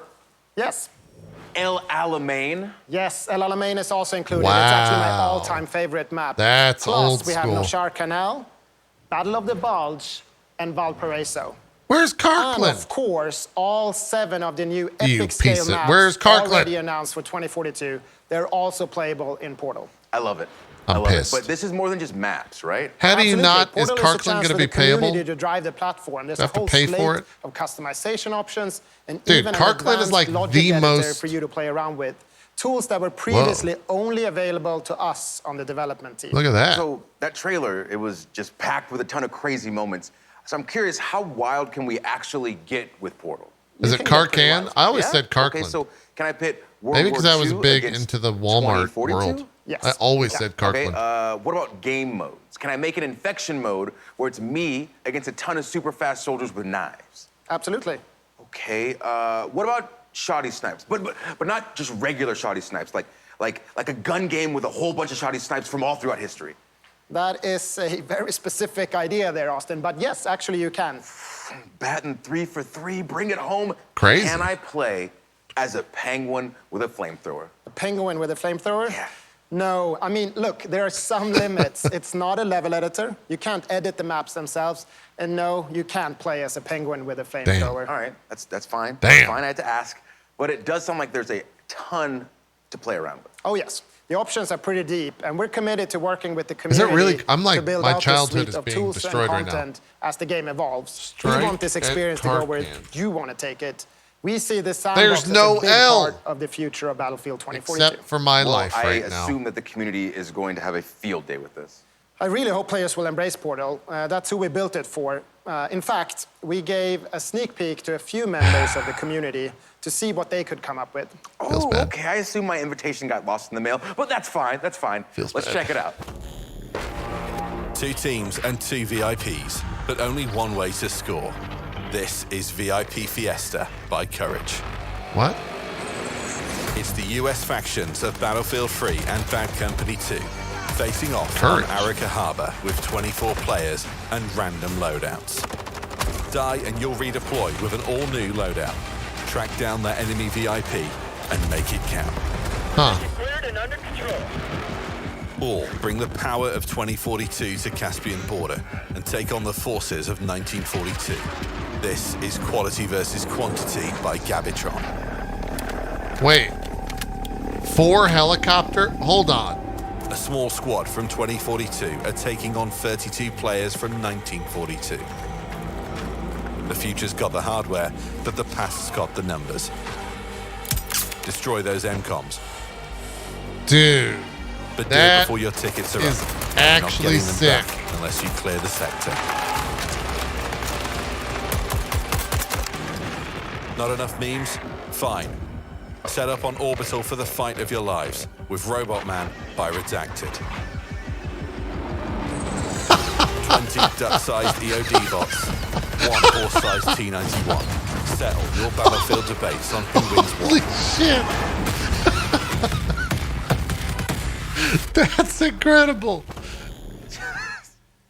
Yes. El Alamein? Yes, El Alamein is also included. Wow. It's actually my all-time favorite map. That's Plus, old we have school. Noshar Canal, Battle of the Bulge, and Valparaiso. Where's And Kirkland? of course, all 7 of the new You epic scale piece of- maps Where's Kirkland? already announced for 2042. They're also playable in Portal. I love it. I'm I love pissed. it. But this is more than just maps, right? How do you Absolutely. not? Is Portal a Kirkland chance going to for be the community payable? to drive the platform. There's Do I a have to whole pay slate for it? of customization options and Dude, even an Kirkland is advanced like logic the editor most- for you to play around with. Tools that were previously only available to us on the development team. Look at that. So that trailer, it was just packed with a ton of crazy moments. So I'm curious, how wild can we actually get with Portal? Is it Karkan? I always said Kirkland. Okay, so can I pit World Maybe War because I was II big against into the Walmart 2042? world. Yes. I always said Okay, Kirkland. what about game modes? Can I make an infection mode where it's me against a ton of super fast soldiers with knives? Absolutely. Okay, what about shoddy snipes? But not just regular shoddy snipes, like a gun game with a whole bunch of shoddy snipes from all throughout history. That is a very specific idea there, Austin. But yes, actually you can. Batting 3 for 3, bring it home. Crazy. Can I play as a penguin with a flamethrower? A penguin with a flamethrower? Yeah. No, I mean, look, there are some limits. It's not a level editor. You can't edit the maps themselves. And no, you can't play as a penguin with a flamethrower. All right, that's fine. Damn. That's fine, I had to ask. But it does sound like there's a ton to play around with. Oh, yes. The options are pretty deep, and we're committed to working with the Is it community really? I'm like, to build my out childhood the is suite of being tools destroyed and right now. content as the game evolves. Strike We want this at experience to go where Karkan. you want to take it. We see the sandbox There's as no a big L. part of the future of Battlefield 2042. Except for my life right I now. assume that the community is going to have a field day with this. I really hope players will embrace Portal. That's who we built it for. In fact, we gave a sneak peek to a few members of the community to see what they could come up with. Oh, okay. I assume my invitation got lost in the mail, but that's fine. That's fine. Let's bad. check it out. 2 teams and 2 VIPs, but only one way to score. This is VIP Fiesta by Courage. What? It's the US factions of Battlefield 3 and Bad Company 2. Facing off on Arica Harbor with 24 players and random loadouts. Die and you'll redeploy with an all-new loadout. Track down that enemy VIP and make it count. Huh. And under control. Or bring the power of 2042 to Caspian border and take on the forces of 1942. This is Quality versus Quantity by Gabitron. Wait. 4 helicopter? Hold on. A small squad from 2042 are taking on 32 players from 1942. The future's got the hardware, but the past's got the numbers. Destroy those MCOMs. Dude. But do it before your tickets are up. Actually sick. Unless you clear the sector. Not enough memes? Fine. Set up on orbital for the fight of your lives with Robot Man by Redacted. 20 duck-sized EOD bots, 1 horse-sized T-91. Settle your battlefield debates on who wins what. Holy shit! That's incredible.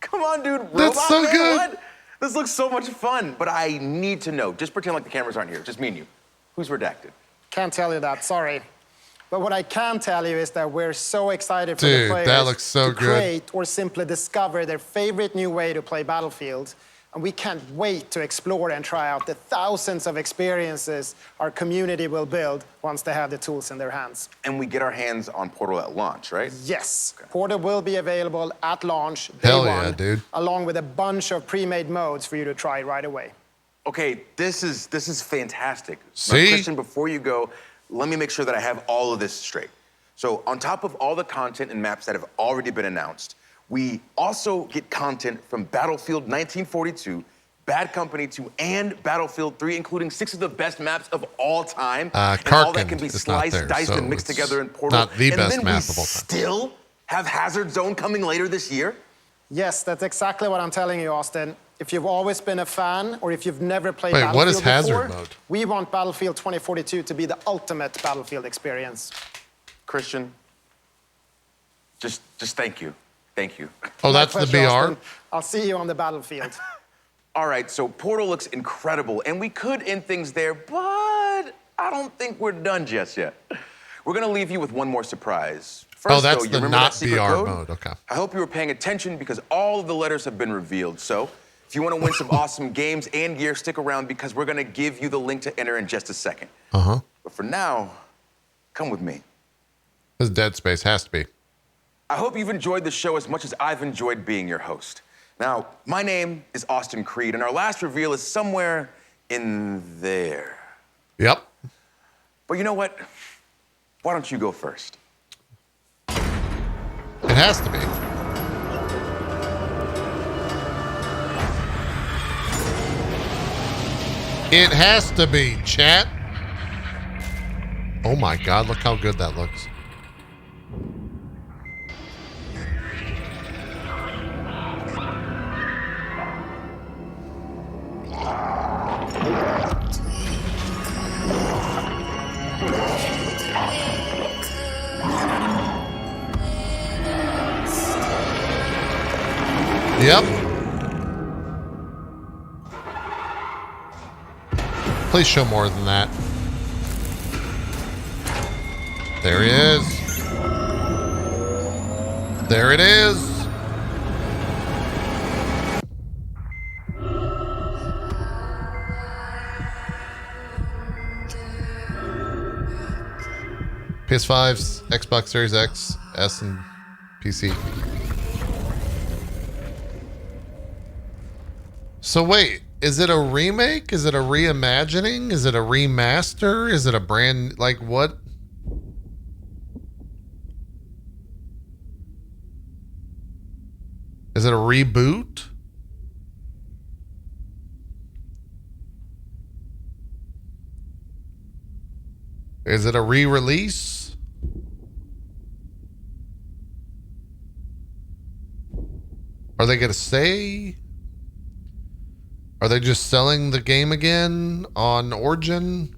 Come on, dude. That's Robot so Man, good. What? This looks so much fun, but I need to know. Just pretend like the cameras aren't here. Just me and you. Who's Redacted? Can't tell you that, sorry. But what I can tell you is that we're so excited for Dude, the players that looks so to good. create or simply discover their favorite new way to play Battlefield. And we can't wait to explore and try out the thousands of experiences our community will build once they have the tools in their hands. And we get our hands on Portal at launch, right? Yes. Okay. Portal will be available at launch day Hell one, yeah, dude. along with a bunch of pre-made modes for you to try right away. Okay, this is fantastic. See? Now, Christian, before you go, let me make sure that I have all of this straight. So on top of all the content and maps that have already been announced, we also get content from Battlefield 1942, Bad Company 2, and Battlefield 3, including 6 of the best maps of all time. And all that can be sliced, diced, and mixed together in Portal. Not the best and then map we of all time. still have Hazard Zone coming later this year? Yes, that's exactly what I'm telling you, Austin. If you've always been a fan, or if you've never played Wait, Battlefield what is hazard before, mode? we want Battlefield 2042 to be the ultimate Battlefield experience. Christian, just thank you. Thank you. Oh, that's the BR? Austin. I'll see you on the battlefield. All right, so Portal looks incredible, and we could end things there, but I don't think we're done just yet. We're gonna leave you with one more surprise. First, that's though, you the remember not that secret BR code? mode, okay. I hope you were paying attention because all of the letters have been revealed. So if you want to win some awesome games and gear, stick around because we're gonna give you the link to enter in just a second. Uh-huh. But for now, come with me. This is Dead Space, has to be. I hope you've enjoyed the show as much as I've enjoyed being your host. Now, my name is Austin Creed, and our last reveal is somewhere in there. Yep. But you know what? Why don't you go first? It has to be. It has to be, chat. Oh my God, look how good that looks. Yep. Please show more than that. There he is. There it is. PS5s, Xbox Series X, S, and PC. So wait, is it a remake? Is it a reimagining? Is it a remaster? Is it a brand, like what? Is it a reboot? Is it a re-release? Are they going to say? Are they just selling the game again on Origin?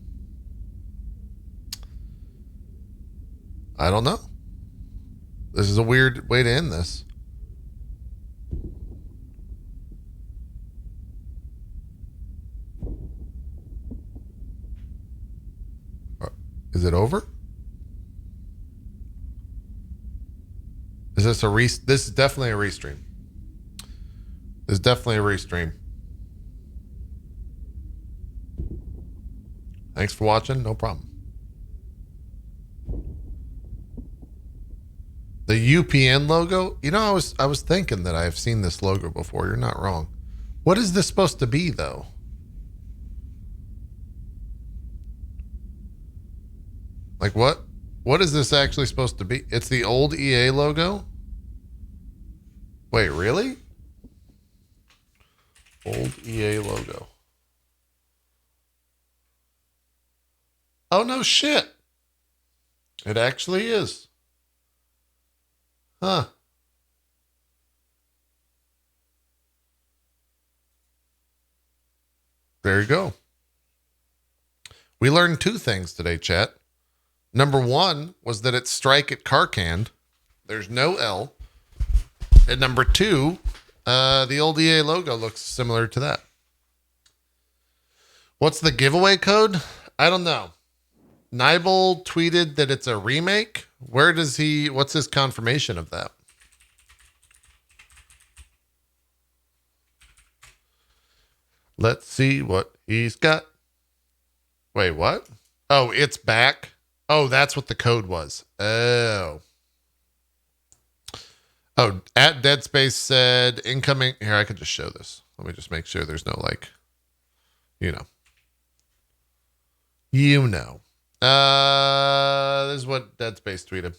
I don't know. This is a weird way to end this. Is it over? Is this a this is definitely a restream. This is definitely a restream. Thanks for watching. No problem. The UPN logo? You know, I was thinking that I've seen this logo before. You're not wrong. What is this supposed to be, though? Like, what? What is this actually supposed to be? It's the old EA logo? Wait, really? Old EA logo. Oh, no shit. It actually is. Huh. There you go. We learned two things today, chat. Number one was that it's strike at Karkand. There's no L. And number two, the old EA logo looks similar to that. What's the giveaway code? I don't know. Nibel tweeted that it's a remake. What's his confirmation of that? Let's see what he's got. Wait, what? Oh, it's back. Oh, that's what the code was. Oh, at Dead Space said incoming. Here, I could just show this. Let me just make sure there's no like, you know. This is what Dead Space tweeted.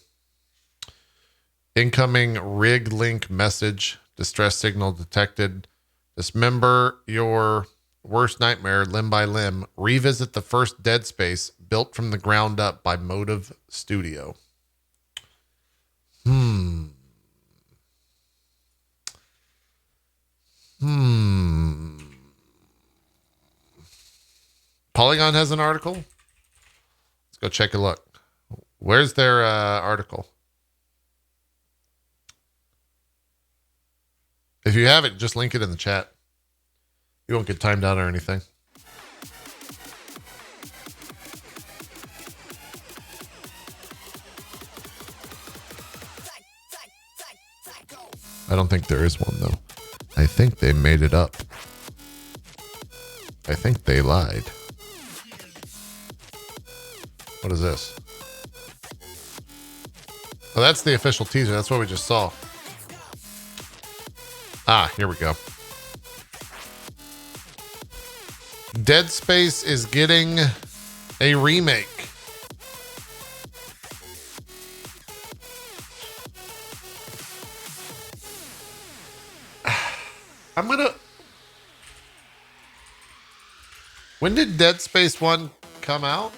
Incoming rig link message. Distress signal detected. Dismember your worst nightmare limb by limb. Revisit the first Dead Space built from the ground up by Motive Studio. Polygon has an article. Let's go check a look. Where's their article? If you have it, just link it in the chat. You won't get timed out or anything. I don't think there is one, though. I think they made it up. I think they lied. What is this? Oh, that's the official teaser. That's what we just saw. Ah, here we go. Dead Space is getting a remake. When did Dead Space 1 come out?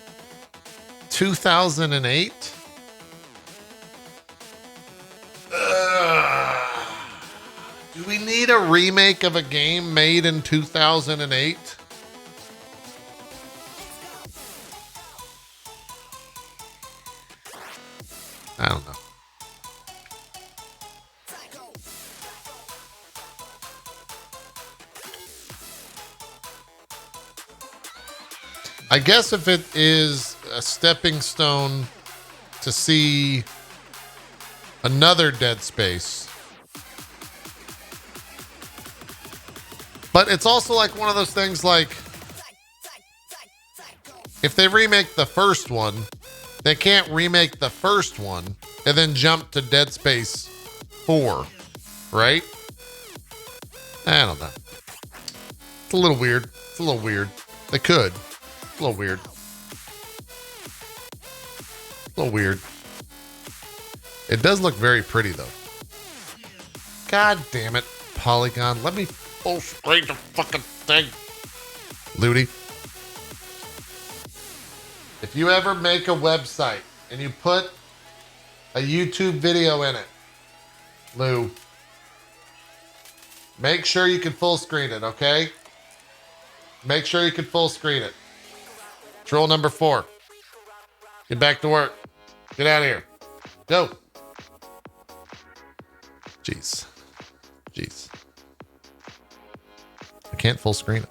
2008? Do we need a remake of a game made in 2008? I don't know. I guess if it is a stepping stone to see another Dead Space. But it's also like one of those things like, if they remake the first one, they can't remake the first one and then jump to Dead Space 4, right? I don't know. It's a little weird. It's a little weird. They could. A little weird. A little weird. It does look very pretty, though. God damn it, Polygon. Let me full screen the fucking thing. Ludi. If you ever make a website and you put a YouTube video in it, Lou, make sure you can full screen it, okay? Make sure you can full screen it. Troll number 4. Get back to work. Get out of here. Go. Jeez. I can't full screen it.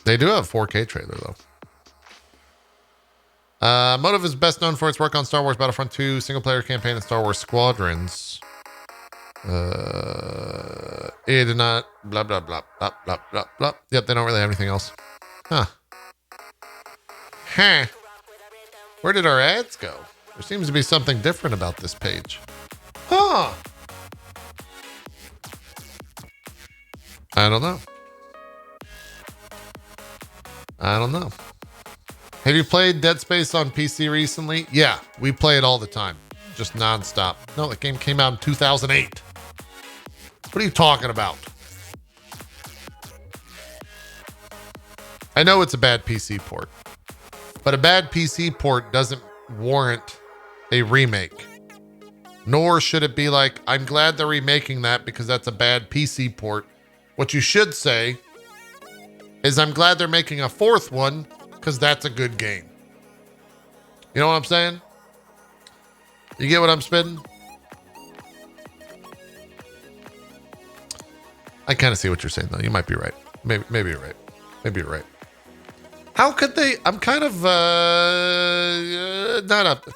They do have a 4K trailer, though. Motive is best known for its work on Star Wars Battlefront 2, single-player campaign, and Star Wars Squadrons. It did not... Blah, blah, blah, blah, blah, blah, blah. Yep, they don't really have anything else. Huh. Where did our ads go? There seems to be something different about this page. Huh. I don't know. Have you played Dead Space on PC recently? Yeah, we play it all the time. Just nonstop. No, the game came out in 2008. What are you talking about? I know it's a bad PC port, but a bad PC port doesn't warrant a remake. Nor should it be like, I'm glad they're remaking that because that's a bad PC port. What you should say is, I'm glad they're making a fourth one because that's a good game. You know what I'm saying? You get what I'm spitting? I kind of see what you're saying, though. You might be right. Maybe you're right. Maybe you're right. How could they? I'm kind of not up.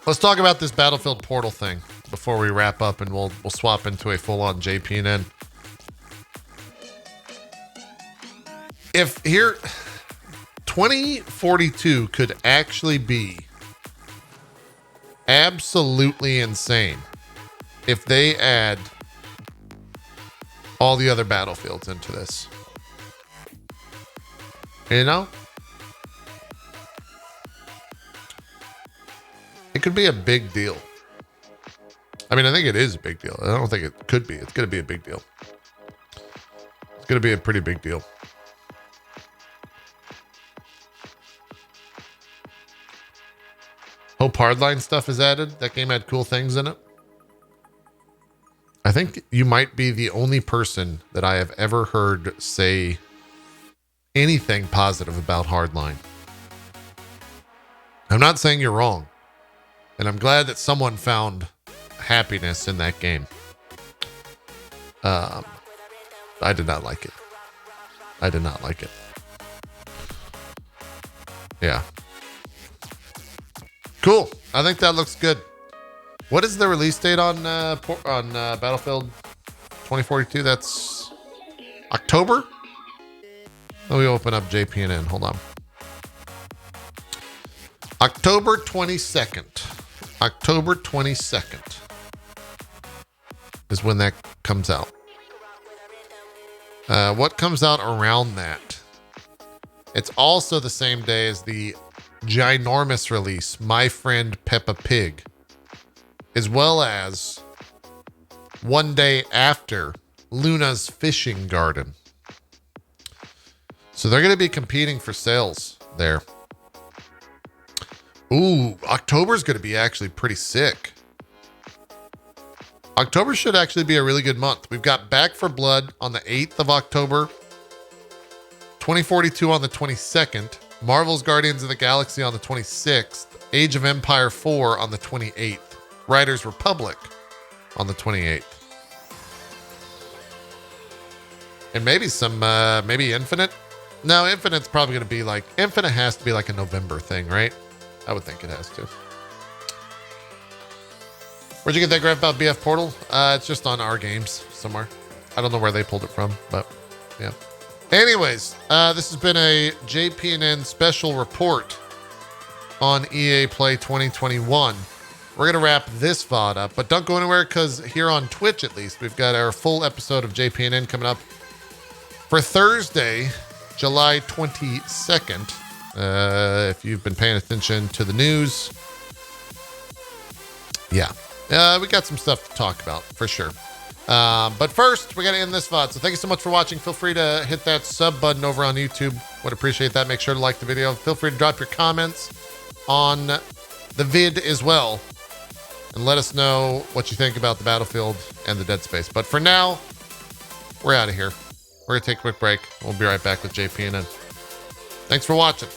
Let's talk about this Battlefield Portal thing before we wrap up, and we'll swap into a full-on JPNN. If here, 2042 could actually be absolutely insane if they add all the other battlefields into this. You know? It could be a big deal. I mean, I think it is a big deal. I don't think it could be. It's going to be a big deal. It's going to be a pretty big deal. Hope Hardline stuff is added. That game had cool things in it. I think you might be the only person that I have ever heard say anything positive about Hardline. I'm not saying you're wrong. And I'm glad that someone found happiness in that game. I did not like it. Yeah. Cool. I think that looks good. What is the release date on Battlefield 2042? That's October? Let me open up JPNN. Hold on. October 22nd. October 22nd is when that comes out. What comes out around that? It's also the same day as the ginormous release, My Friend Peppa Pig, as well as one day after Luna's Fishing Garden. So they're going to be competing for sales there. Ooh, October's going to be actually pretty sick. October should actually be a really good month. We've got Back 4 Blood on the 8th of October, 2042 on the 22nd, Marvel's Guardians of the Galaxy on the 26th, Age of Empire 4 on the 28th, Riders Republic on the 28th. And maybe some, maybe Infinite. No, Infinite's probably going to be like, Infinite has to be like a November thing, right? I would think it has to. Where'd you get that Grandpa BF Portal? It's just on our games somewhere. I don't know where they pulled it from, but yeah. Anyways, this has been a JPNN special report on EA Play 2021. We're going to wrap this VOD up, but don't go anywhere because here on Twitch, at least, we've got our full episode of JPNN coming up for Thursday, July 22nd. If you've been paying attention to the news, yeah, we got some stuff to talk about for sure. But first, we got to end this VOD. So thank you so much for watching. Feel free to hit that sub button over on YouTube. Would appreciate that. Make sure to like the video. Feel free to drop your comments on the vid as well. And let us know what you think about the Battlefield and the Dead Space. But for now, we're out of here. We're going to take a quick break. We'll be right back with JPNN. Thanks for watching.